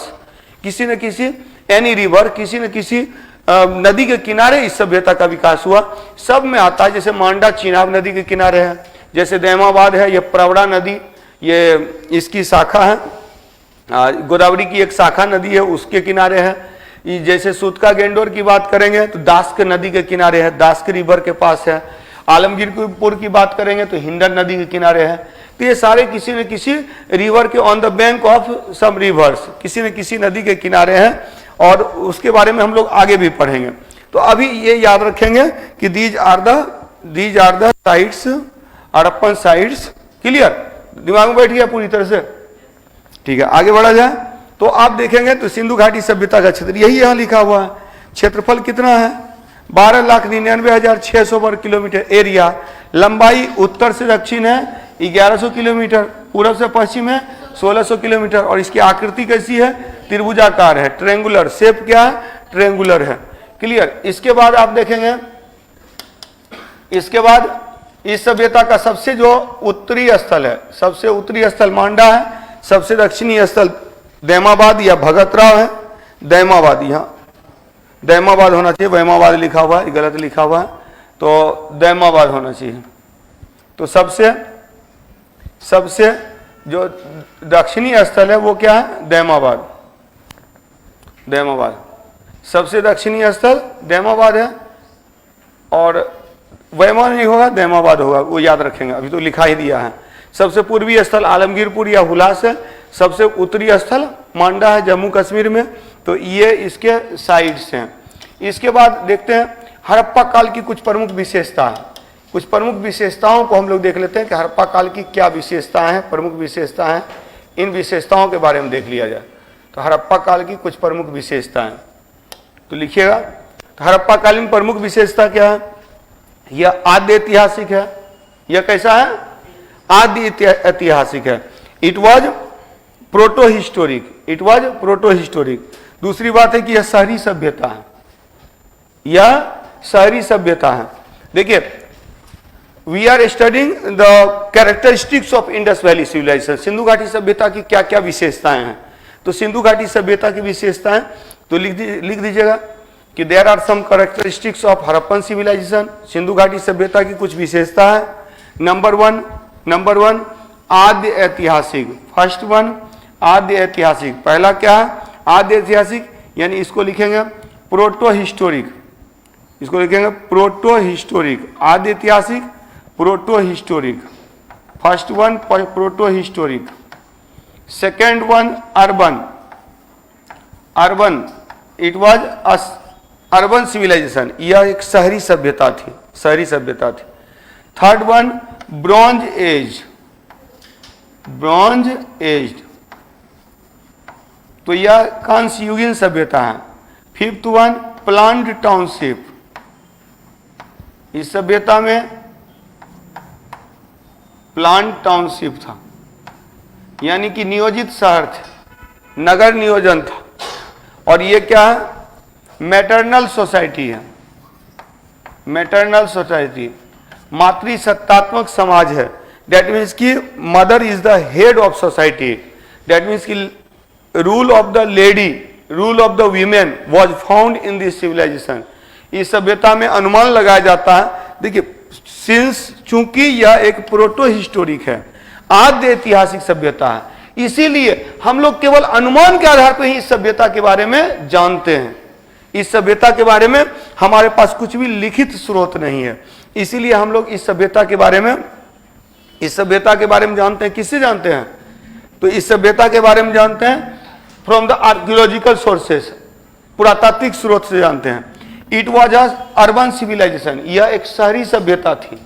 किसी न किसी any river, किसी न किसी नदी के किनारे इस सभ्यता का विकास हुआ। सब में आता है, जैसे मांडा चिनाब नदी के किनारे है, जैसे दैमाबाद है, ये प्रवरा नदी, ये इसकी शाखा है, गोदावरी की एक शाखा नदी है, उसके किनारे है। जैसे सुतका-गेंडोर की बात करेंगे तो दास्क नदी के किनारे है, दास्क रिवर के पास है। आलमगीरपुर की बात करेंगे तो हिंडन नदी के किनारे है। तो ये सारे किसी न किसी रिवर के on the bank of some rivers, किसी न किसी नदी के किनारे हैं, और उसके बारे में हम लोग आगे भी पढ़ेंगे। तो अभी ये याद रखेंगे कि these are the sites, Harappan sites. Clear, दिमाग में बैठ गया पूरी तरह से? ठीक है, आगे बढ़ा जाए तो आप देखेंगे तो सिंधु घाटी सभ्यता का क्षेत्र यही यहाँ लिखा हुआ है। क्षेत्रफल कितना है? 12,99,600 वर्ग किलोमीटर एरिया। लंबाई उत्तर से दक्षिण है 1100 किलोमीटर, पूर्व से पश्चिम है 1600 किलोमीटर, और इसकी आकृति कैसी है? त्रिभुजाकार है, ट्रेंगुलर शेप। क्या है? ट्रेंगुलर है। क्लियर। इसके बाद आप देखेंगे, इसके बाद इस सभ्यता का सबसे जो उत्तरी स्थल है, सबसे उत्तरी स्थल मांडा है, सबसे दक्षिणी स्थल दैमाबाद या भगतराव है। दैमाबाद, यहाँ दैमाबाद होना चाहिए, वैमाबाद लिखा हुआ है, गलत लिखा हुआ है, तो दैमाबाद होना चाहिए। तो सबसे जो दक्षिणी स्थल है वो क्या है? दैमाबाद। दैमाबाद सबसे दक्षिणी स्थल दैमाबाद है, और वैमा नहीं होगा, दैमाबाद होगा, वो याद रखेंगे, अभी तो लिखा ही दिया है। सबसे पूर्वी स्थल आलमगीरपुर या हुलास है। सबसे उत्तरी स्थल मांडा है, जम्मू कश्मीर में। तो ये इसके साइड्स हैं। इसके बाद देखते हैं हड़प्पा काल की कुछ प्रमुख विशेषता है। कुछ प्रमुख विशेषताओं को हम लोग देख लेते हैं कि हड़प्पा काल की क्या विशेषताएं हैं, प्रमुख विशेषताएं। इन विशेषताओं के बारे में देख लिया जाए तो हड़प्पा काल की कुछ प्रमुख विशेषताएं तो लिखिएगा। तो हड़प्पा कालीन प्रमुख विशेषता क्या है? यह आद्य ऐतिहासिक है। यह कैसा है? आद्य ऐतिहासिक है। It was proto historic. दूसरी बात है कि यह शहरी सभ्यता है, यह शहरी सभ्यता है। देखिए, we are studying the characteristics of Indus valley civilization. Sindhu घाटी सभ्यता की क्या क्या विशेषताएं हैं? तो सिंधु घाटी सभ्यता की विशेषताएं तो लिख दीजिएगा कि there are some characteristics of Harappan civilization. Sindhu घाटी सभ्यता की कुछ विशेषता है। नंबर वन आद्य ऐतिहासिक। फर्स्ट वन आद्य ऐतिहासिक। पहला क्या है? आद्य ऐतिहासिक, यानी इसको लिखेंगे प्रोटो हिस्टोरिक। इसको लिखेंगे प्रोटो हिस्टोरिक। आद्य ऐतिहासिक, proto historic. First one proto historic. Second one urban. It was urban civilization. यह एक शहरी सभ्यता थी, शहरी सभ्यता थी। Third one bronze age. तो यह कांस्य युगीन सभ्यता है। Fifth one planned township. इस सभ्यता में प्लान्ड टाउनशिप था, यानी कि नियोजित शहर थे, नगर नियोजन था। और ये क्या है? मैटरनल सोसाइटी है। मैटरनल सोसाइटी मातृसत्तात्मक समाज है। दैट मीन्स कि mother is the head of society. That means कि rule of the lady, rule of the women was found in this civilization. इस सभ्यता में अनुमान लगाया जाता है। देखिए, सिंस चूंकि यह एक प्रोटो हिस्टोरिक है, आद्य ऐतिहासिक सभ्यता है, इसीलिए हम लोग केवल अनुमान के आधार पर ही इस सभ्यता के बारे में जानते हैं। इस सभ्यता के बारे में हमारे पास कुछ भी लिखित स्रोत नहीं है, इसीलिए हम लोग इस सभ्यता के बारे में जानते हैं। किससे जानते हैं? तो इस सभ्यता के बारे में जानते हैं फ्रॉम द आर्कियोलॉजिकल सोर्सेस। पुरातात्विक स्रोत से जानते हैं। It was a urban civilization, यह एक शहरी सभ्यता थी।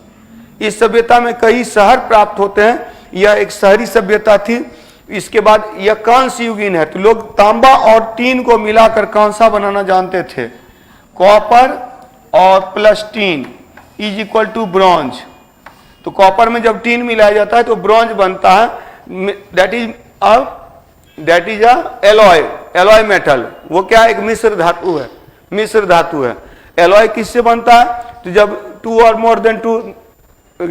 इस सभ्यता में कई शहर प्राप्त होते हैं, यह एक शहरी सभ्यता थी। इसके बाद यह कांस्य युगीन है, तो लोग तांबा और टीन को मिलाकर कांसा बनाना जानते थे। कॉपर और plus tin is equal to bronze. तो कॉपर में जब टीन मिलाया जाता है तो ब्रॉन्ज बनता है, that is a alloy metal. वो क्या है? एक मिश्र धातु है, मिश्र धातु है। एलॉय किससे बनता है? तो जब टू और more than two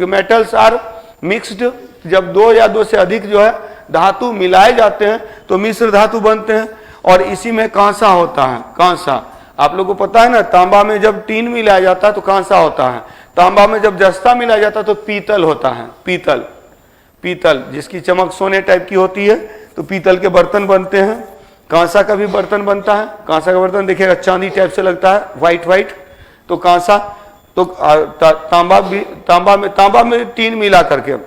metals are mixed, जब दो या दो से अधिक जो है धातु मिलाए जाते हैं तो मिश्र धातु बनते हैं। और इसी में कांसा होता है। कांसा आप लोगों को पता है ना, तांबा में जब टीन मिलाया जाता है तो कांसा होता है, तांबा में जब जस्ता मिलाया जाता है तो पीतल होता है। पीतल, पीतल जिसकी चमक सोने टाइप की होती है, तो पीतल के बर्तन बनते हैं। कांसा का भी बर्तन बनता है। कांसा का बर्तन देखिएगा चांदी टाइप से लगता है, व्हाइट। तो कांसा, तो तांबा में टीन मिला करके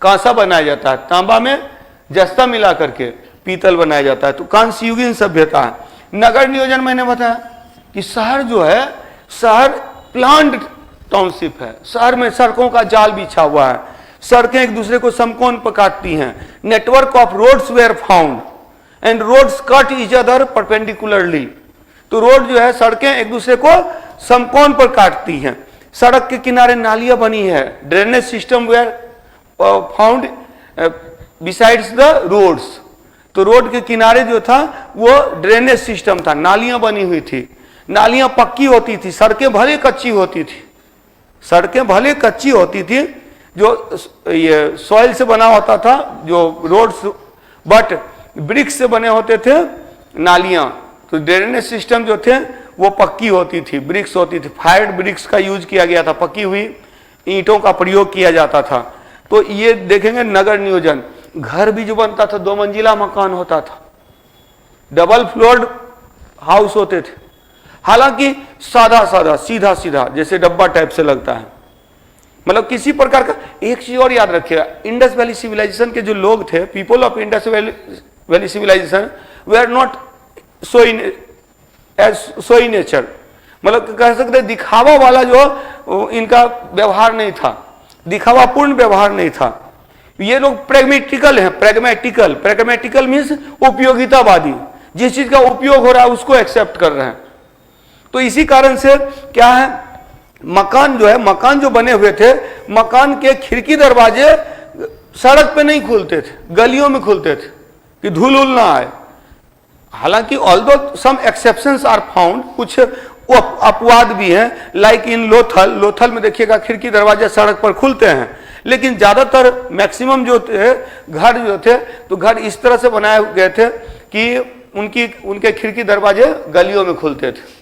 कांसा बनाया जाता है, तांबा में जस्ता मिला करके पीतल बनाया जाता है। तो कांस्य युगीन सभ्यता है। नगर नियोजन मैंने बताया कि शहर जो है, शहर प्लान्ड टाउनशिप है। शहर में सड़कों का जाल बिछा हुआ है, सड़कें एक दूसरे को समकोण पर काटती हैं। Network of roads were found and roads cut each other perpendicularly. तो रोड जो है, सड़कें एक दूसरे को समकोण पर काटती हैं। सड़क के किनारे नालियां बनी है। Drainage system were found besides the roads. तो रोड के किनारे जो था वो ड्रेनेज सिस्टम था, नालियां बनी हुई थी। नालियां पक्की होती थी, सड़कें भले कच्ची होती थी। सड़कें भले कच्ची होती थी, जो ये सॉइल से बना होता था जो रोड्स, बट ब्रिक्स से बने होते थे नालियां। तो ड्रेनेज सिस्टम जो थे वो पक्की होती थी, ब्रिक्स होती थी। फायर्ड ब्रिक्स का यूज किया गया था, पक्की हुई ईंटों का प्रयोग किया जाता था। तो ये देखेंगे नगर नियोजन। घर भी जो बनता था 2 मंजिला मकान होता था, डबल फ्लोर्ड हाउस होते थे। हालांकि सादा सादा, सीधा सीधा, जैसे डब्बा टाइप से लगता है, मतलब किसी प्रकार का। एक चीज और याद रखिएगा, इंडस वैली सिविलाइजेशन के जो लोग थे, people of Indus valley civilization वे are not so in nature, मतलब कह सकते हैं दिखावा वाला जो इनका व्यवहार नहीं था, दिखावापूर्ण व्यवहार नहीं था। ये लोग प्रेगमेटिकल हैं। प्रेगमेटिकल मीन्स उपयोगितावादी, जिस चीज का उपयोग हो रहा है उसको एक्सेप्ट कर रहे हैं। तो इसी कारण से क्या है, मकान जो है, मकान जो बने हुए थे, मकान के खिड़की दरवाजे सड़क पे नहीं खुलते थे, गलियों में खुलते थे कि धूल उल ना आए। हालांकि although some exceptions are found, कुछ अपवाद भी हैं, लाइक इन लोथल में देखिएगा खिड़की दरवाजे सड़क पर खुलते हैं। लेकिन ज्यादातर मैक्सिमम जो थे घर जो थे, तो घर इस तरह से बनाए गए थे कि उनके खिड़की दरवाजे गलियों में खुलते थे।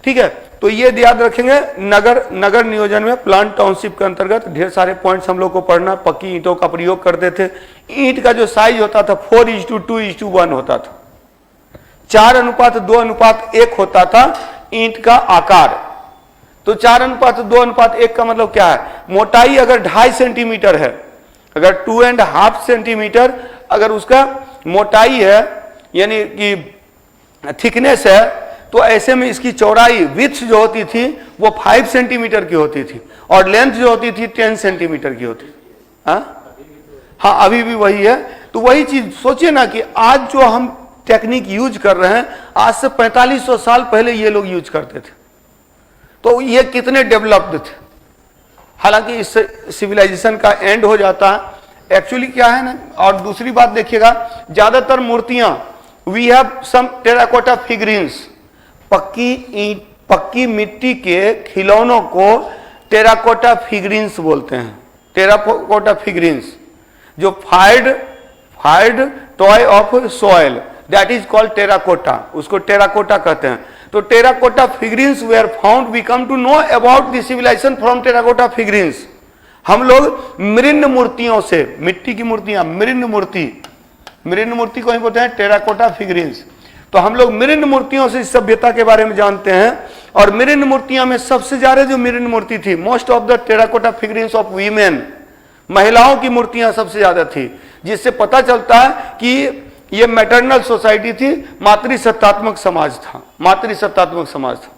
ठीक है, तो ये याद रखेंगे। नगर नियोजन में प्लान टाउनशिप के अंतर्गत ढेर सारे पॉइंट्स हम लोग को पढ़ना। पक्की ईंटों का प्रयोग करते थे। ईंट का जो साइज होता था 4:2:1 होता था। 4:2:1 होता था ईंट का आकार। तो 4:2:1 का मतलब क्या है, मोटाई अगर 2.5 सेंटीमीटर है, अगर 2.5 सेंटीमीटर अगर उसका मोटाई है, यानी कि थिकनेस है, तो ऐसे में इसकी चौड़ाई विड्थ जो होती थी वो 5 सेंटीमीटर की होती थी और लेंथ जो होती थी 10 सेंटीमीटर की होती थी। हाँ, अभी भी वही है। तो वही चीज सोचिए ना कि आज जो हम टेक्निक यूज कर रहे हैं, आज से 4500 साल पहले ये लोग यूज करते थे। तो ये कितने डेवलप्ड थे। हालांकि इस सिविलाइजेशन का एंड हो जाता है। एक्चुअली क्या है ना, और दूसरी बात देखिएगा, ज्यादातर मूर्तियां, वी हैव सम टेराकोटा फिगरिन्स, पक्की मिट्टी के खिलौनों को टेराकोटा फिगरिन्स बोलते हैं। टेराकोटा फिगरिन्स, जो fired toy of soil, that is called terracotta, उसको टेराकोटा कहते हैं। तो terracotta figurines were found, we come to know about the civilization from terracotta figurines. हम लोग मृन्न मूर्तियों से, मिट्टी की मूर्तियां, मृन्न मूर्ति को ही बोलते हैं टेराकोटा फिगरिन्स। तो हम लोग मृन्न मूर्तियों से इस सभ्यता के बारे में जानते हैं। और मृन्न मूर्तियों में सबसे ज्यादा जो मृन्न मूर्ति थी, most of the terracotta figurines of women, महिलाओं की मूर्तियां सबसे ज्यादा थी, जिससे पता चलता है कि ये मैटरनल सोसाइटी थी, मातृसत्तात्मक समाज था, मातृसत्तात्मक समाज था।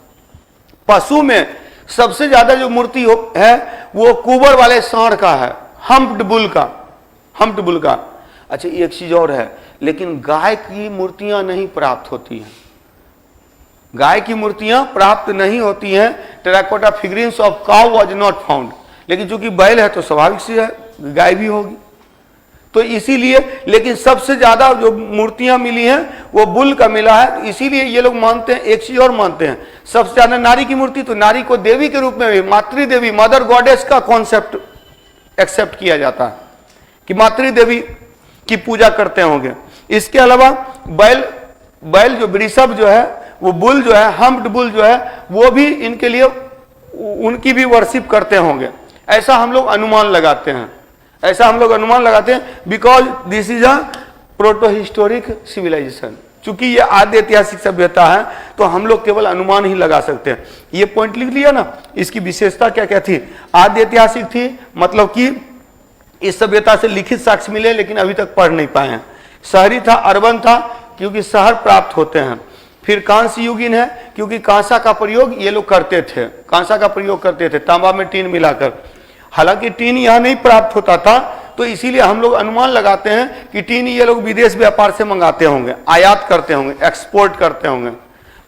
पशु में सबसे ज्यादा जो मूर्ति है वो कुबर वाले सांड का है, हम्प्ड बुल का, हम्प्ड बुल का। अच्छा एक चीज और है, लेकिन गाय की मूर्तियां नहीं प्राप्त होती हैं, गाय की मूर्तियां प्राप्त नहीं होती हैं। Terracotta figurines of cow was not found, लेकिन चूंकि बैल है तो स्वाभाविक सी है गाय भी होगी, तो इसीलिए। लेकिन सबसे ज्यादा जो मूर्तियां मिली हैं वो बुल का मिला है, इसीलिए ये लोग मानते हैं, एक चीज और मानते हैं, सबसे ज्यादा नारी की मूर्ति, तो नारी को देवी के रूप में भी मातृदेवी, मदर गॉडेस का कॉन्सेप्ट एक्सेप्ट किया जाता है कि मातृदेवी की पूजा करते होंगे। इसके अलावा बैल जो वृषभ जो है, वो बुल जो है, हम्प्ड बुल जो है, वो भी इनके लिए उनकी भी वर्शिप करते होंगे, ऐसा हम लोग अनुमान लगाते हैं, ऐसा हम लोग अनुमान लगाते हैं। Because this is a proto historic civilization, चूंकि ये आद्य ऐतिहासिक सभ्यता है तो हम लोग केवल अनुमान ही लगा सकते हैं। ये पॉइंट लिख लिया ना, इसकी विशेषता क्या क्या थी? आद्य ऐतिहासिक थी, मतलब कि इस सभ्यता से लिखित साक्ष्य मिले लेकिन अभी तक पढ़ नहीं पाए हैं। शहरी था, अर्बन था, क्योंकि शहर प्राप्त होते हैं। फिर कांस्य युगीन है, क्योंकि कांसा का प्रयोग ये लोग करते थे, कांसा का प्रयोग करते थे, तांबा में टीन मिलाकर। हालांकि टीन यहां नहीं प्राप्त होता था, तो इसीलिए हम लोग अनुमान लगाते हैं कि टीन ये लोग विदेश व्यापार से मंगाते होंगे, आयात करते होंगे, एक्सपोर्ट करते होंगे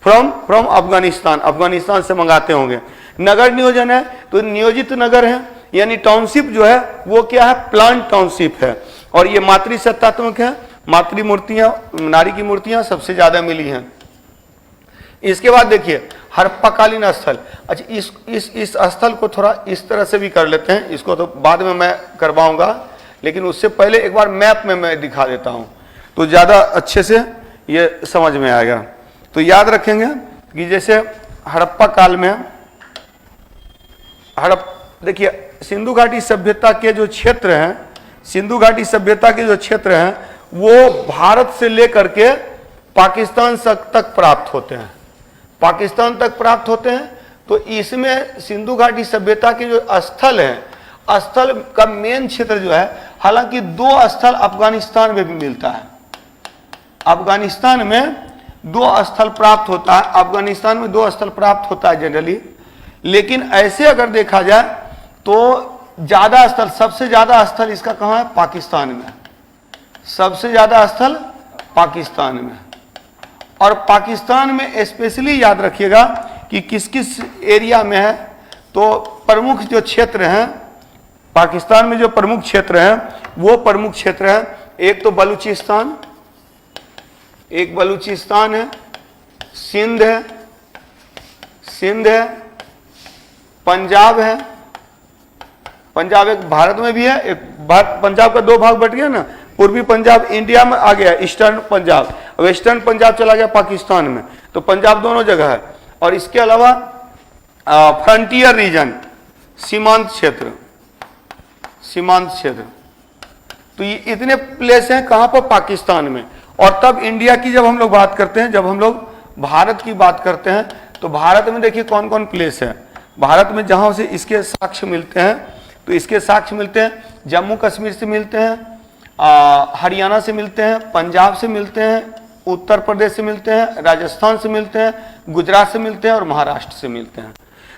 फ्रॉम अफगानिस्तान, अफगानिस्तान से मंगाते होंगे। नगर नियोजन है, तो नियोजित नगर है, यानी टाउनशिप जो है वो क्या है? प्लांट टाउनशिप है। और ये मातृसत्तात्मक है, मातृ मूर्तियां, नारी की मूर्तियां सबसे ज्यादा मिली हैं। इसके बाद देखिए हड़प्पाकालीन स्थल। अच्छा इस स्थल को थोड़ा इस तरह से भी कर लेते हैं, इसको तो बाद में मैं करवाऊंगा, लेकिन उससे पहले एक बार मैप में मैं दिखा देता हूं तो ज्यादा अच्छे से ये समझ में आएगा। तो याद रखेंगे कि जैसे हड़प्पा काल में देखिए सिंधु घाटी सभ्यता के जो क्षेत्र हैं, सिंधु घाटी सभ्यता के जो क्षेत्र हैं वो भारत से लेकर के पाकिस्तान तक प्राप्त होते हैं, पाकिस्तान तक प्राप्त होते हैं। तो इसमें सिंधु घाटी सभ्यता के जो स्थल हैं, स्थल का मेन क्षेत्र जो है, हालांकि 2 स्थल अफगानिस्तान में भी मिलता है, अफगानिस्तान में 2 स्थल प्राप्त होता है, अफगानिस्तान में 2 स्थल प्राप्त होता है जनरली। लेकिन ऐसे अगर देखा जाए तो ज्यादा स्थल, सबसे ज्यादा स्थल इसका कहां है? पाकिस्तान में, सबसे ज्यादा स्थल पाकिस्तान में। और पाकिस्तान में स्पेशली याद रखिएगा कि किस किस एरिया में है। तो प्रमुख जो क्षेत्र हैं पाकिस्तान में, जो प्रमुख क्षेत्र हैं वो प्रमुख क्षेत्र हैं, एक तो बलूचिस्तान, एक बलूचिस्तान है, सिंध है, सिंध है, पंजाब है, पंजाब एक भारत में भी है, एक पंजाब का 2 भाग बट गया ना, पूर्वी पंजाब इंडिया में आ गया, ईस्टर्न पंजाब, वेस्टर्न पंजाब चला गया पाकिस्तान में, तो पंजाब दोनों जगह है। और इसके अलावा फ्रंटियर रीजन, सीमांत क्षेत्र, सीमांत क्षेत्र, तो ये इतने प्लेस हैं कहां पर? पाकिस्तान में। और तब इंडिया की जब हम लोग बात करते हैं, जब हम लोग भारत की बात करते हैं, तो भारत में देखिए कौन कौन प्लेस है। भारत में जहां से इसके साक्ष्य मिलते हैं, तो इसके साक्ष्य मिलते हैं जम्मू कश्मीर से मिलते हैं, हरियाणा से मिलते हैं, पंजाब से मिलते हैं, उत्तर प्रदेश से मिलते हैं, राजस्थान से मिलते हैं, गुजरात से मिलते हैं और महाराष्ट्र से मिलते हैं।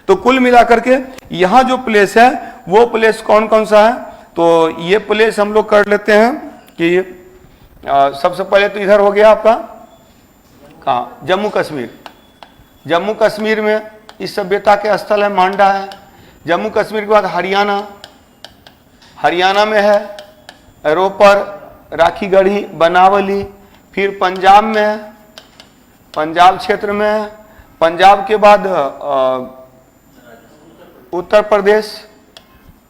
तो कुल मिलाकर के यहाँ जो प्लेस है वो प्लेस कौन कौन सा है? तो ये प्लेस हम लोग कर लेते हैं कि सबसे पहले तो इधर हो गया आपका कहाँ? जम्मू कश्मीर। जम्मू कश्मीर में इस सभ्यता के स्थल है, मांडा है। जम्मू कश्मीर के बाद हरियाणा, हरियाणा में है रोपर, राखीगढ़ी, बनावली। फिर पंजाब में है, पंजाब क्षेत्र में है। पंजाब के बाद उत्तर प्रदेश,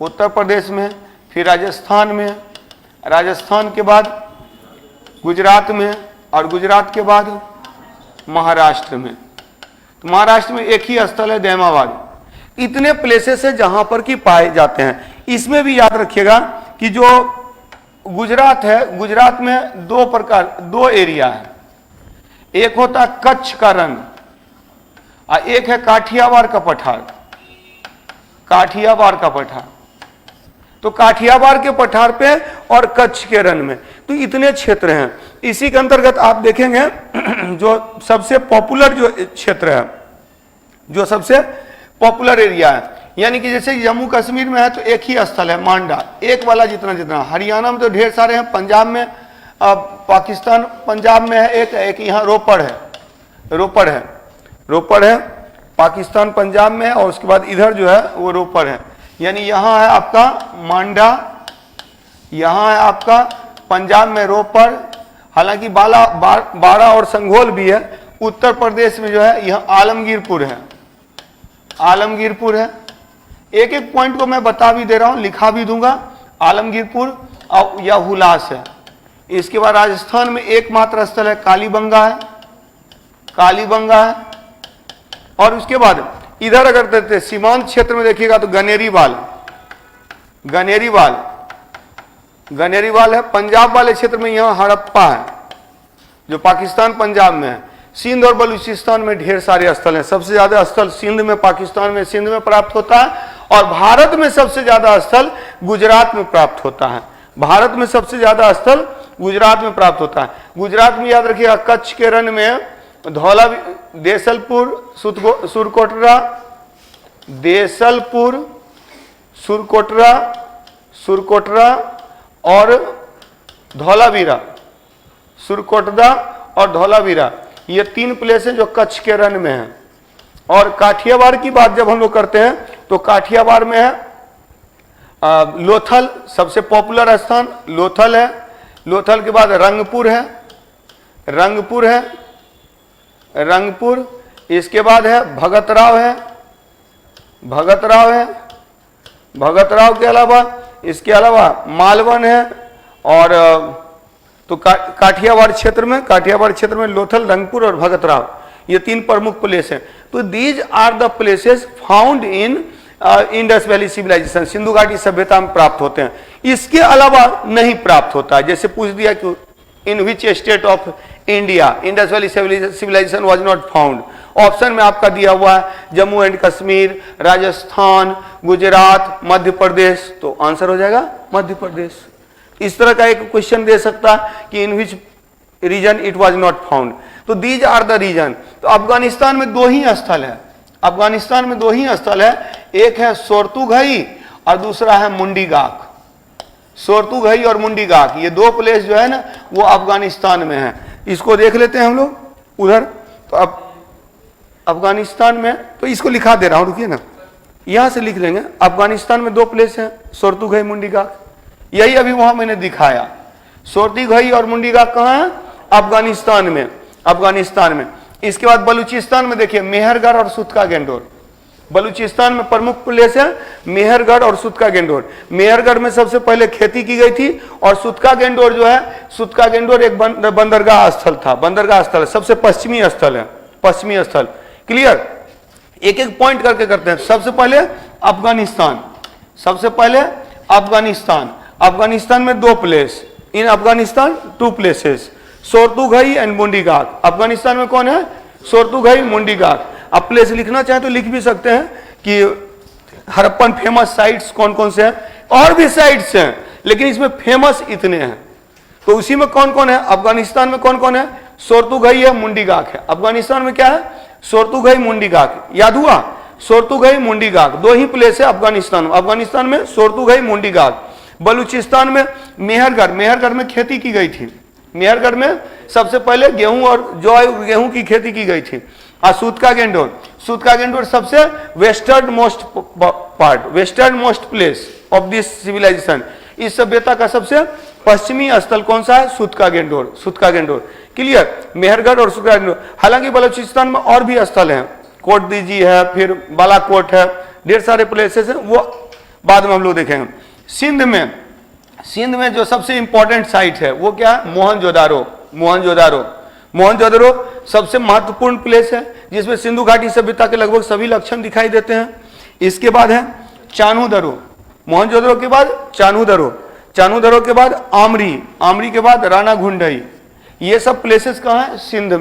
उत्तर प्रदेश में। फिर राजस्थान में, राजस्थान के बाद गुजरात में, और गुजरात के बाद महाराष्ट्र में। तो महाराष्ट्र में एक ही स्थल है दैमाबाद। इतने प्लेसेस है जहां पर कि पाए जाते हैं। इसमें भी याद रखिएगा कि जो गुजरात है, गुजरात में 2 एरिया है। एक होता है कच्छ का रण और एक है काठियावाड़ का पठार, काठियावाड़ का पठार। तो काठियावाड़ के पठार पे और कच्छ के रण में, तो इतने क्षेत्र हैं। इसी के अंतर्गत आप देखेंगे जो सबसे पॉपुलर जो क्षेत्र है, जो सबसे पॉपुलर एरिया है, यानी कि जैसे जम्मू कश्मीर में है तो एक ही स्थल है मांडा, एक वाला जितना, हरियाणा में तो ढेर सारे हैं, पंजाब में पाकिस्तान पंजाब में है एक यहाँ रोपड़ है पाकिस्तान पंजाब में है, और उसके बाद इधर जो है वो रोपड़ है, यानी यहाँ है आपका मांडा, यहाँ है आपका पंजाब में रोपड़, हालांकि बाड़ा और संघोल भी है। उत्तर प्रदेश में जो है यह आलमगीरपुर है। एक एक पॉइंट को मैं बता भी दे रहा हूं, लिखा भी दूंगा, आलमगीरपुर या हुलास है। इसके बाद राजस्थान में एकमात्र स्थल है कालीबंगा है। और उसके बाद इधर अगर देखते सीमांत क्षेत्र में देखिएगा तो गनेरीवाल है। पंजाब वाले क्षेत्र में यहाँ हड़प्पा है, जो पाकिस्तान पंजाब में है। सिंध और बलूचिस्तान में ढेर सारे स्थल हैं। सबसे ज्यादा स्थल सिंध में, पाकिस्तान में सिंध में प्राप्त होता है, और भारत में सबसे ज्यादा स्थल गुजरात में प्राप्त होता है। गुजरात में याद रखिएगा कच्छ के रण में धौला, देसलपुर, सुरकोटरा और धौलावीरा, ये 3 प्लेस हैं जो कच्छ के रण में हैं। और काठियावाड़ की बात जब हम लोग करते हैं तो काठियावाड़ में है लोथल, सबसे पॉपुलर स्थान लोथल है। लोथल के बाद रंगपुर है। इसके बाद है भगतराव के अलावा इसके अलावा मालवन है। और तो काठियावाड़ क्षेत्र में लोथल, रंगपुर और भगतराव, ये 3 प्रमुख प्लेस हैं। तो these are the places found in Indus valley civilization, Sindhu घाटी सभ्यता में प्राप्त होते हैं। इसके अलावा नहीं प्राप्त होता है। जैसे पूछ दिया कि in which state of India Indus valley civilization was not found, option में आपका दिया हुआ है जम्मू एंड कश्मीर, राजस्थान, गुजरात, मध्य प्रदेश, तो आंसर हो जाएगा मध्य प्रदेश। इस तरह का एक क्वेश्चन दे सकता है कि in which region it was not found. तो दीज आर द रीजन। तो अफगानिस्तान में 2 ही स्थल है, एक है सोर्तुघई और दूसरा है मुंडीगाक। सोर्तुघई और मुंडीगाक, ये 2 प्लेस जो है ना वो अफगानिस्तान में है। इसको देख लेते हैं हम लोग उधर। तो अब अफगानिस्तान में, तो इसको लिखा दे रहा हूं, रुकिए ना, यहां से लिख लेंगे। अफगानिस्तान में 2 प्लेस हैं, सोर्तुघई, मुंडीगाक, यही अभी वहां मैंने दिखाया। सोर्तुघई और मुंडीगाक कहां है? अफगानिस्तान में। इसके बाद बलूचिस्तान में देखिए मेहरगढ़ और सुतका गेंडोर। बलूचिस्तान में प्रमुख प्लेस है मेहरगढ़ और सुतका गेंडोर। मेहरगढ़ में सबसे पहले खेती की गई थी, और सुतका गेंडोर जो है, सुतका गेंडोर एक बंदरगाह स्थल था, सबसे पश्चिमी स्थल। क्लियर? एक एक पॉइंट करके करते हैं। सबसे पहले अफगानिस्तान में 2 place, in Afghanistan 2 places, Shortughai and Mundigak. Afghanistan में कौन है? सोर्तुघई, मुंडीगाक। अब प्लेस लिखना चाहे तो लिख भी सकते हैं कि हड़प्पन फेमस साइट्स कौन कौन से हैं। और भी साइट्स हैं, लेकिन इसमें फेमस इतने हैं। तो उसी में कौन कौन है? अफगानिस्तान में कौन कौन है? सोर्तुघई है, मुंडीगाक है। अफगानिस्तान में क्या है? सोर्तुघई, मुंडीगाक। याद हुआ? सोर्तुघई, मुंडीगाक 2 ही प्लेस है अफगानिस्तान में सोर्तुघई, मुंडीगाक। बलूचिस्तान में मेहरगढ़ में खेती की गई थी। मेहरगढ़ में सबसे पहले गेहूं की खेती की गई थी। और सुतका गेंडोर सबसे western most place of this civilization. इस सभ्यता का सबसे पश्चिमी स्थल कौन सा है? सुतका गेंडोर। क्लियर? मेहरगढ़ और सुतका गेंडोर। हालांकि बलूचिस्तान में और भी स्थल हैं, कोट दीजी है, फिर बालाकोट है, ढेर सारे प्लेसेस हैं, वो बाद में हम लोग देखेंगे। सिंध में जो सबसे इंपॉर्टेंट साइट है वो क्या है? मोहनजोदड़ो सबसे महत्वपूर्ण प्लेस है, जिसमें सिंधु घाटी सभ्यता के लगभग सभी लक्षण दिखाई देते हैं। इसके बाद है चानूदरो, मोहनजोदड़ो के बाद चानूदरो के बाद आमरी के बाद राणा घुंडई। ये सब प्लेसेस कहाँ है? सिंध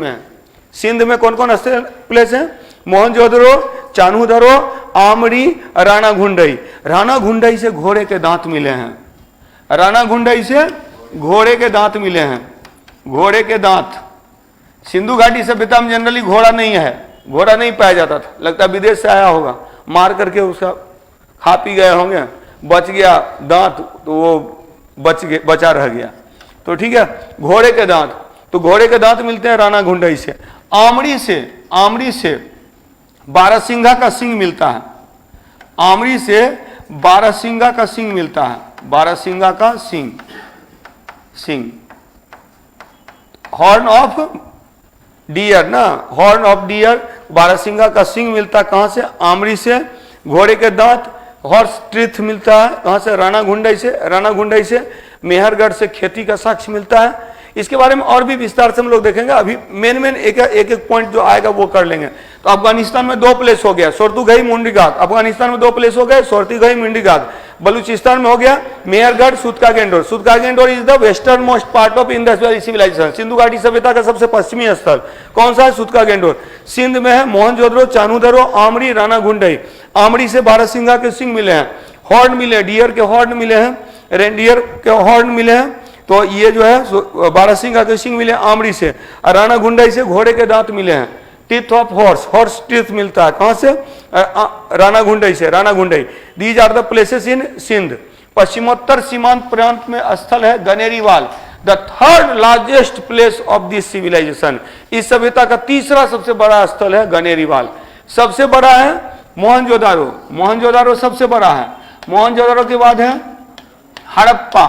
में कौन कौन प्लेस है? मोहनजोदड़ो, चानूदरो, आमड़ी, राणा घुंडई। राणा घुंडई से घोड़े के दांत मिले हैं, राणा घुंडई से घोड़े के दांत मिले हैं, घोड़े के दांत। सिंधु घाटी सभ्यता में जनरली घोड़ा नहीं है, घोड़ा नहीं पाया जाता था, लगता है विदेश से आया होगा, मार करके उसका खा पी गए होंगे, बच गया दांत तो वो बचा रह गया। तो ठीक है, घोड़े के दांत, तो घोड़े के दांत मिलते हैं राणा घुंडई से। आमड़ी से बारहसिंगा का सिंग मिलता है, आमड़ी से बारहसिंगा का सिंग मिलता है, बारहसिंगा का सिंग। हॉर्न ऑफ डियर ना, हॉर्न ऑफ डियर, बारहसिंगा का सिंग मिलता है कहां से? आमड़ी से। घोड़े के दांत, हॉर्स टीथ मिलता है कहां से? राणा घुंडई से। राणा घुंडई से मेहरगढ़ से खेती का साक्ष्य मिलता है। इसके बारे में और भी विस्तार से हम लोग देखेंगे, अभी मेन एक पॉइंट जो आएगा वो कर लेंगे। तो अफगानिस्तान में 2 प्लेस हो गया, सोर्तुगाई मुंडीगाग। अफगानिस्तान में 2 प्लेस हो गए, सोर्तुगाई मुंडीगाग। बलूचिस्तान में हो गया Mehrgarh, Sutkagendor. Sutkagendor is the western most part of Indus valley civilization. Sindhu घाटी सभ्यता का सबसे पश्चिमी स्थल कौन सा है? सुतकागेंडोर। सिंध में है मोहनजोदड़ो, चानूदरो, आमड़ी, राणा घुंडई। आमड़ी से बारहसिंगा के सिंग मिले हैं, हॉर्न मिले, डियर के हॉर्न मिले हैं, रेंडियर के हॉर्न मिले हैं। तो ये जो है बारहसिंगा के सिंग मिले आमड़ी से। राणा घुंडई से घोड़े के दांत मिले हैं। टीथ ऑफ हॉर्स टीथ मिलता है कहां से? राणा घुंडई से, Rana Ghundai. These are the places in Sindh. पश्चिमोत्तर सीमांत प्रांत में स्थल है Ganeriwala, the third largest place of this civilization. इस सभ्यता का तीसरा सबसे बड़ा स्थल है गनेरीवाल। सबसे बड़ा है मोहनजोदारो, मोहनजोदारो सबसे बड़ा है। मोहनजोदारो के बाद है हड़प्पा,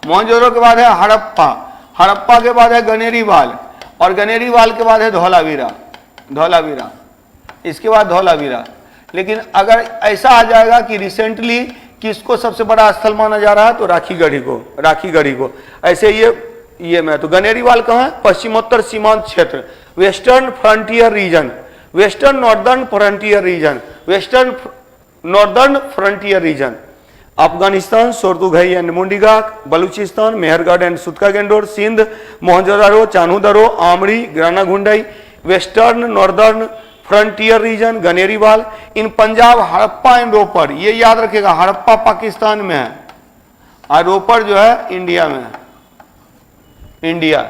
मोहनजोदड़ो के बाद है हड़प्पा, हड़प्पा के बाद है गनेरीवाल, और गनेरीवाल के बाद है धौलावीरा, धौलावीरा, इसके बाद धौलावीरा। लेकिन अगर ऐसा आ जाएगा कि रिसेंटली किसको सबसे बड़ा स्थल माना जा रहा है तो राखीगढ़ी को, राखीगढ़ी को। ऐसे ये मैं तो गनेरीवाल कहाँ है? पश्चिमोत्तर सीमांत क्षेत्र, western frontier region, western northern frontier region, western northern frontier region. Afghanistan, Shortughai and Mundigak, Baluchistan, Mehrgarh and Sutkagendor, Sindh, Mohenjodaro, Chanhudaro, Amri, Rana Ghundai, western northern frontier region, Ganeriwala. In Punjab, Harappa and Ropar, ये याद रखेगा, हड़प्पा पाकिस्तान में है और रोपर जो है इंडिया में है। इंडिया।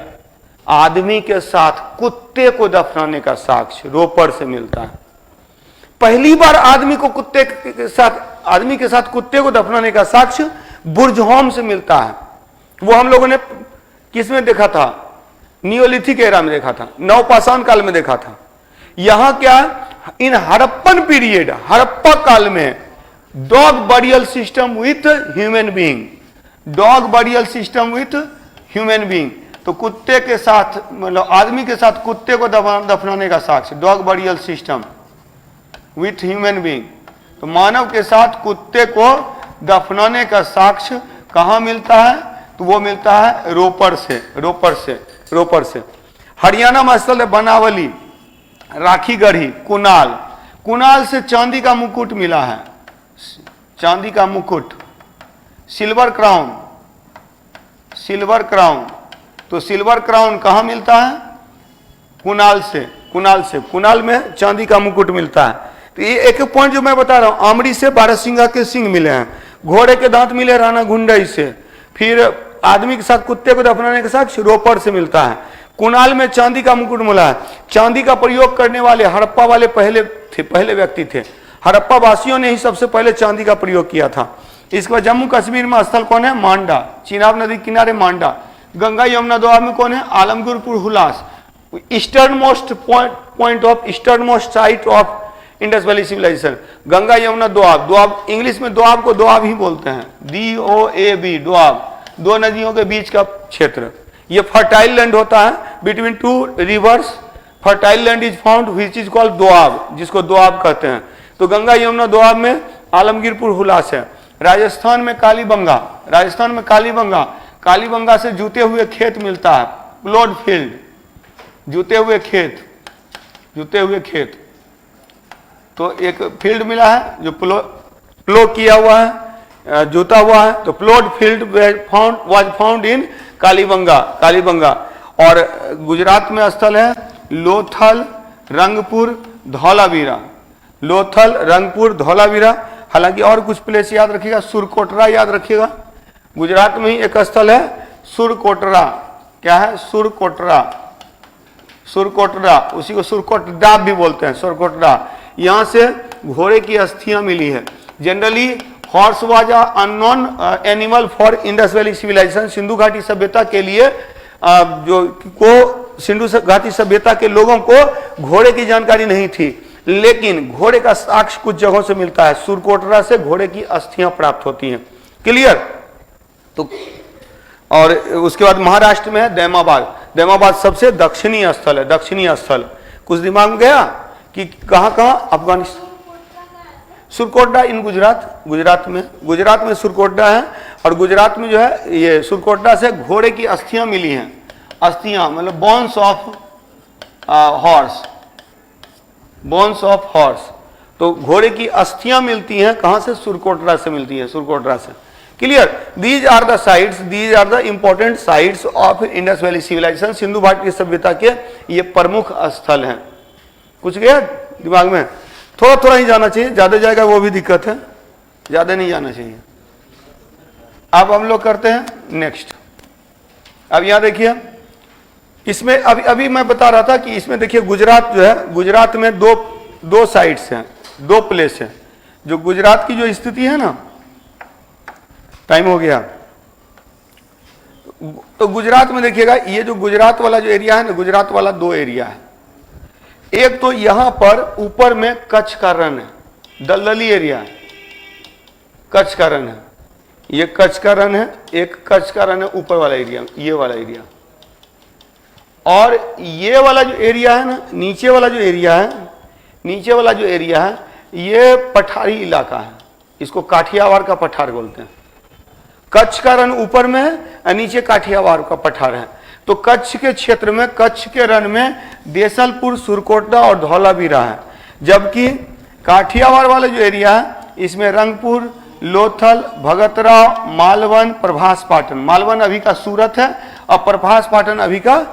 आदमी के साथ कुत्ते को दफनाने का साक्ष्य रोपर से मिलता है। पहली बार आदमी के साथ कुत्ते को दफनाने का साक्ष्य बुर्जहोम से मिलता है। वो हम लोगों ने किस में देखा था? नियोलिथिक एरा में देखा था, नवपाषाण काल में देखा था। यहां क्या, इन हड़प्पन पीरियड, हड़प्पा काल में dog burial system with human being, dog burial system with human being. तो कुत्ते के साथ, मतलब आदमी के साथ कुत्ते को दफनाने का साक्ष्य, dog burial system with human being. तो मानव के साथ कुत्ते को दफनाने का साक्ष्य कहां मिलता है? तो वो मिलता है रोपर से, रोपर से, रोपर से। हरियाणा में स्थल है बनावली, राखीगढ़ी, कुनाल। कुनाल से चांदी का मुकुट मिला है, चांदी का मुकुट, सिल्वर क्राउन, सिल्वर क्राउन। तो सिल्वर क्राउन कहां मिलता है? कुनाल से, कुनाल से। कुनाल में चांदी का मुकुट मिलता है। तो ये एक पॉइंट जो मैं बता रहा हूं, आमड़ी से बारहसिंगा के सिंग मिले हैं, घोड़े के दांत मिले राणा घुंडई से, फिर आदमी के साथ कुत्ते को दफनाने के साथ रोपर से मिलता है। कुनाल में चांदी का मुकुट मिला है। चांदी का प्रयोग करने वाले हड़प्पा वाले पहले व्यक्ति थे। हड़प्पा वासियों ने ही सबसे पहले चांदी का प्रयोग किया था। इसके बाद जम्मू कश्मीर में स्थल कौन है? मांडा, चिनाब नदी किनारे मांडा। गंगा यमुना दोआब में कौन है? Alamgirpur Hulas. Eastern most point of, eastern most site of Indus valley civilization, Ganga Yamuna Doab. Doab English में दोआब को दोआब ही बोलते हैं, DOAB, दोआब, दो नदियों के बीच का क्षेत्र। ये फर्टाइल लैंड होता है, between two reverse fertile land is found which is called Doab, जिसको दोआब कहते हैं। तो गंगा यमुना दोआब में आलमगीरपुर हुलास है। राजस्थान में कालीबंगा, राजस्थान में कालीबंगा, कालीबंगा से जुते हुए खेत मिलता है, प्लॉड फील्ड, जुते हुए खेत, जुते हुए खेत। तो एक फील्ड मिला है जो प्लो किया हुआ है, जुता हुआ है। तो ploughed field was found in Kalibanga, Kalibanga. और गुजरात में स्थल है लोथल, रंगपुर, धौलावीरा। लोथल, रंगपुर, धौलावीरा। हालांकि और कुछ प्लेस याद रखिएगा, सुरकोटरा याद रखिएगा। गुजरात में ही एक स्थल है सुरकोटरा। क्या है? सुरकोटरा। सुरकोटरा, उसी को सुरकोटडा भी बोलते हैं, सुरकोटरा। यहां से घोड़े की अस्थियां मिली है। Generally horse was a unknown animal for Indus valley civilization. Sindhu घाटी सभ्यता के लिए सिंधु घाटी सभ्यता के लोगों को घोड़े की जानकारी नहीं थी, लेकिन घोड़े का साक्ष्य कुछ जगहों से मिलता है। सुरकोटरा से घोड़े की अस्थियां प्राप्त होती हैं। क्लियर? तो और उसके बाद महाराष्ट्र में है दैमाबाद। दैमाबाद सबसे दक्षिणी स्थल है, दक्षिणी स्थल। कुछ दिमाग में गया कि कहां कहां? अफगानिस्तान। सुरकोटडा इन गुजरात में सुरकोटडा है। और गुजरात में जो है ये सुरकोटडा से घोड़े की अस्थियां मिली हैं। अस्थियां मतलब bones of horse, bones of horse. तो घोड़े की अस्थियां मिलती हैं कहां से? सुरकोटरा से मिलती है, सुरकोटरा से। Clear? These are the sites, these are the important sites of Indus valley civilization. Sindhu घाटी सभ्यता के ये प्रमुख स्थल हैं। कुछ गया दिमाग में? थोड़ा थोड़ा ही जाना चाहिए, ज्यादा जाएगा वो भी दिक्कत है, ज्यादा नहीं जाना चाहिए। अब हम लोग करते हैं नेक्स्ट। अब यहां देखिए, इसमें अभी मैं बता रहा था कि इसमें देखिए गुजरात जो है, गुजरात में दो साइट्स हैं, दो प्लेस हैं। जो गुजरात की जो स्थिति है ना, टाइम हो गया, तो गुजरात में देखिएगा ये जो गुजरात वाला जो एरिया है ना, गुजरात वाला दो एरिया है। एक तो यहां पर ऊपर में कच्छ का रण है, दलदली एरिया है, कच्छ का रण है, ये कच्छ का रण है, एक कच्छ का रण है ऊपर वाला एरिया, ये वाला एरिया। और ये वाला जो एरिया है ना, नीचे वाला जो एरिया है, नीचे वाला जो एरिया है, ये पठारी इलाका है, इसको काठियावाड़ का पठार बोलते हैं। कच्छ का रण ऊपर में है और नीचे काठियावाड़ का पठार है। तो कच्छ के क्षेत्र में, कच्छ के रण में देसलपुर, सुरकोटडा और धौलावीरा है। जबकि काठियावाड़ वाला जो एरिया है, इसमें रंगपुर, लोथल, भगतरा, मालवन, प्रभास पाटन। मालवन अभी का सूरत है और प्रभास पाटन अभी का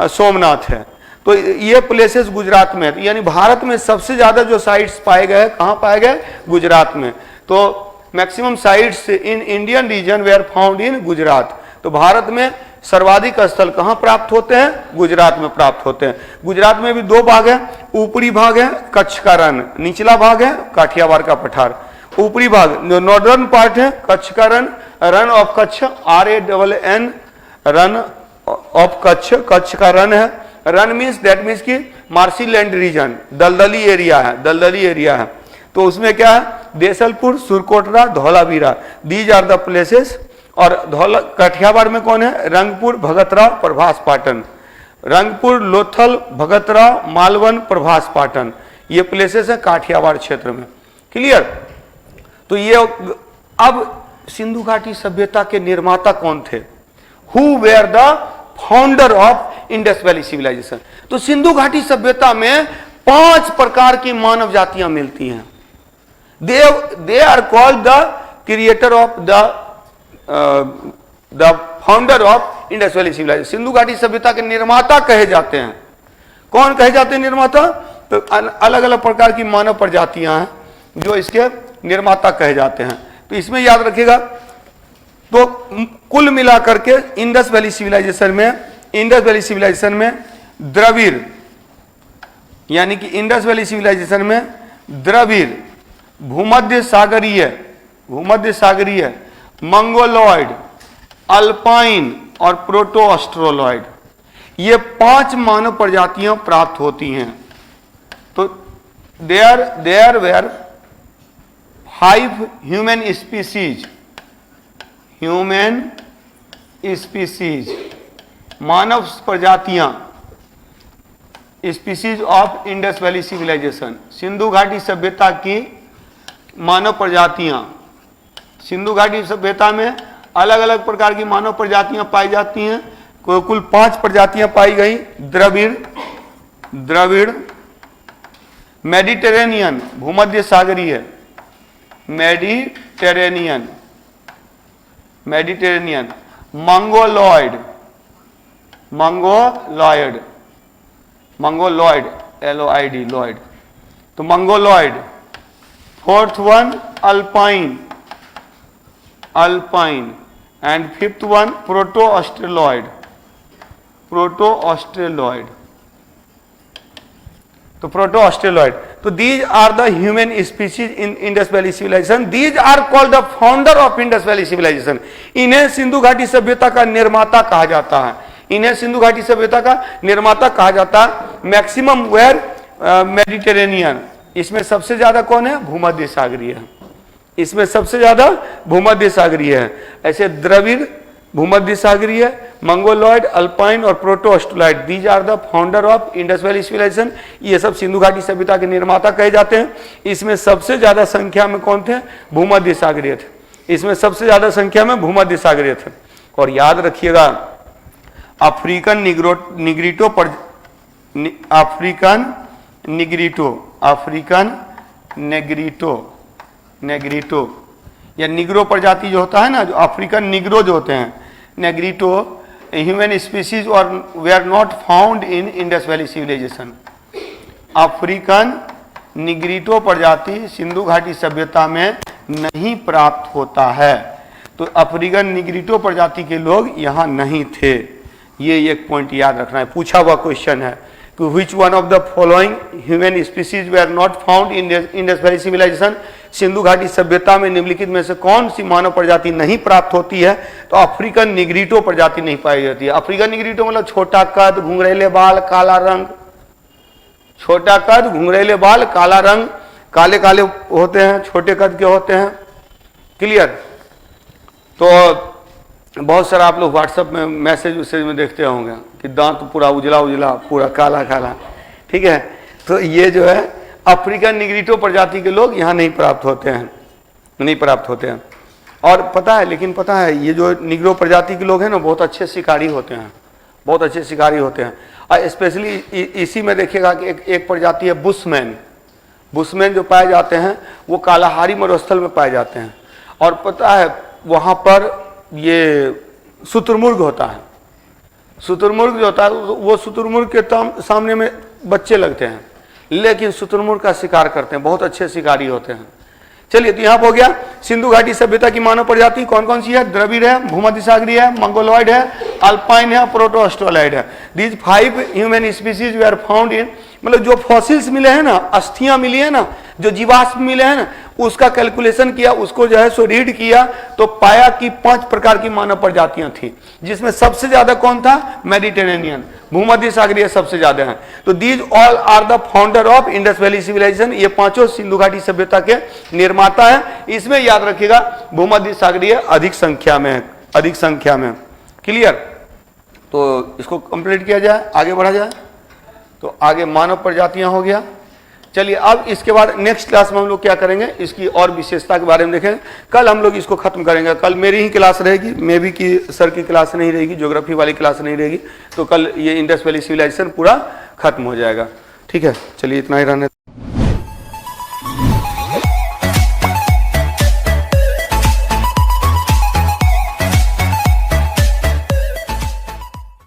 सोमनाथ है। तो ये प्लेसेस गुजरात में है। यानी भारत में सबसे ज्यादा जो साइट्स पाए गए, कहां पाए गए? गुजरात में। तो maximum sites in Indian region were found in Gujarat. तो भारत में सर्वाधिक स्थल कहां प्राप्त होते हैं? गुजरात में प्राप्त होते हैं। गुजरात में भी दो भाग है, ऊपरी भाग है कच्छ का रण, निचला भाग है काठियावाड़ का पठार। ऊपरी भाग जो नॉर्दर्न पार्ट है कच्छ का रण, Rann of Kutch, RANN, Rann of Kutch, Kutch का रन है। रन मीन्स दैट मीन्स की मार्सी लैंड रीजन, दलदली एरिया है, दलदली एरिया है। तो उसमें क्या है? Desalpur, Surkotada, Dholavira, these are the places. और काठियावाड़ में कौन है? रंगपुर, भगतरा, प्रभास पाटन। रंगपुर, लोथल, भगतरा, मालवन, प्रभास पाटन, ये प्लेसेस है काठियावाड़ क्षेत्र में। क्लियर? तो ये अब सिंधु घाटी सभ्यता के निर्माता कौन थे? Who were the founder of Indus valley civilization? तो सिंधु घाटी सभ्यता में 5 प्रकार की मानव जातियां मिलती हैं। They are called the creator of the founder of Indus valley civilization. Sindhu घाटी सभ्यता के निर्माता कहे जाते हैं। कौन कहे जाते हैं निर्माता? तो अलग अलग प्रकार की मानव प्रजातियां हैं जो इसके निर्माता कहे जाते हैं। तो इसमें याद रखिएगा, तो कुल मिलाकर के इंडस वैली सिविलाइजेशन में द्रविड़, यानी कि इंडस वैली सिविलाइजेशन में द्रविड़, भूमध्य सागरीय, मंगोलॉयड, अल्पाइन और प्रोटो ऑस्ट्रोलॉयड, ये 5 मानव प्रजातियां प्राप्त होती हैं। तो देयर वेयर 5 ह्यूमन स्पीसीज, मानव प्रजातियां, species of Indus valley civilization. Sindhu घाटी सभ्यता की मानव प्रजातियां, सिंधु घाटी सभ्यता में अलग अलग प्रकार की मानव प्रजातियां पाई जाती हैं। कुल 5 प्रजातियां पाई गई। द्रविड़, मेडिटेरेनियन, भूमध्य सागरीय, मेडिटेरेनियन, मंगोलॉयड, LOID, लॉयड, तो Mongoloid, fourth one Alpine, Alpine, and fifth one proto Australoid, proto Australoid. तो प्रोटो ऑस्ट्रेलॉइड, तो these are the human species in Indus valley civilization, these are called the founder of Indus valley civilization. इन्हें सिंधु घाटी सभ्यता का निर्माता कहा जाता है, इन्हें सिंधु घाटी सभ्यता का निर्माता कहा जाता है। मैक्सिमम वेयर मेडिटेरेनियन, इसमें सबसे ज्यादा कौन है? भूमध्य सागरीय, इसमें सबसे ज्यादा भूमध्य सागरीय है। ऐसे द्रविड़, भूमध्य सागरीय, मंगोलॉइड, अल्पाइन और proto Australoid, these are the founder of Indus valley civilization. ये सब सिंधु घाटी सभ्यता के निर्माता कहे जाते हैं। इसमें सबसे ज्यादा संख्या में कौन थे? भूमध्य सागरीय थे, इसमें सबसे ज्यादा संख्या में भूमध्य सागरीय थे। और याद रखिएगा, अफ्रीकन निग्रिटो पर, African Negrito, African Negrito, Negrito या निग्रो प्रजाति जो होता है ना, जो अफ्रीकन निग्रो जो होते हैं, नेग्रिटो ह्यूमन स्पीसीज और they are not found in Indus valley civilization. African Negrito प्रजाति सिंधु घाटी सभ्यता में नहीं प्राप्त होता है। तो अफ्रीकन निग्रिटो प्रजाति के लोग यहाँ नहीं थे। ये एक पॉइंट याद रखना है, पूछा हुआ क्वेश्चन है कि which one of the following human species were not found in Indus Valley civilization। Sindhu घाटी सभ्यता में निम्नलिखित में से कौन सी मानव प्रजाति नहीं प्राप्त होती है? तो अफ्रीकन निग्रिटो प्रजाति नहीं पाई जाती है। अफ्रीकन निग्रिटो मतलब छोटा कद, घुंघरेले बाल, काला रंग, छोटा कद, घुंघरेले बाल, काला रंग, काले काले होते हैं, छोटे कद के होते हैं। क्लियर? तो बहुत सारा आप लोग व्हाट्सएप में मैसेज में देखते होंगे कि दांत पूरा उजला उजला, पूरा काला काला, ठीक है। तो ये जो है अफ्रीकन निग्रिटो प्रजाति के लोग यहाँ नहीं प्राप्त होते हैं, नहीं प्राप्त होते हैं। और पता है, लेकिन पता है ये जो निग्रो प्रजाति के लोग हैं ना, बहुत अच्छे शिकारी होते हैं, बहुत अच्छे शिकारी होते हैं। और स्पेशली इसी में देखिएगा कि एक प्रजाति है बुशमैन। बुशमैन जो पाए जाते हैं वो कालाहारी मरुस्थल में पाए जाते हैं। और पता है वहाँ पर ये शुतुरमुर्ग होता है, शुतुरमुर्ग जो होता है वो शुतुरमुर्ग के सामने में बच्चे लगते हैं, लेकिन शुतुरमुर्ग का शिकार करते हैं, बहुत अच्छे शिकारी होते हैं। चलिए, तो यहाँ हो गया सिंधु घाटी सभ्यता की मानव प्रजाति कौन कौन सी है? द्रविड़ है, भूमध्य सागरीय है, मंगोलॉइड है, अल्पाइन है, प्रोटो ऑस्ट्रेलॉइड है। दीज 5 ह्यूमन स्पीसीज वे आर फाउंड इन, मतलब जो फॉसिल्स मिले हैं ना, अस्थियां मिली है ना, जो जीवाश्म मिले हैं ना, उसका कैलकुलेशन किया, उसको जो है सो रीड किया, तो पाया कि 5 प्रकार की मानव प्रजातियां थी, जिसमें सबसे ज्यादा कौन था? मेडिटेरेनियन, भूमध्य सागरीय सबसे ज्यादा है। तो these all are the founder of Indus valley civilization, ये पांचों सिंधु घाटी सभ्यता के निर्माता है। इसमें याद रखिएगा भूमध्य सागरीय अधिक संख्या में, अधिक संख्या में। क्लियर? तो इसको कंप्लीट किया जाए, आगे बढ़ा जाए। तो आगे मानव प्रजातियां हो गया। चलिए, अब इसके बाद नेक्स्ट क्लास में हम लोग क्या करेंगे, इसकी और विशेषता के बारे में देखेंगे। कल हम लोग इसको खत्म करेंगे, कल मेरी ही क्लास रहेगी, मे भी कि सर की क्लास नहीं रहेगी, ज्योग्राफी वाली क्लास नहीं रहेगी। तो कल ये इंडस वैली सिविलाइजेशन पूरा खत्म हो जाएगा। ठीक है, चलिए इतना ही रहने।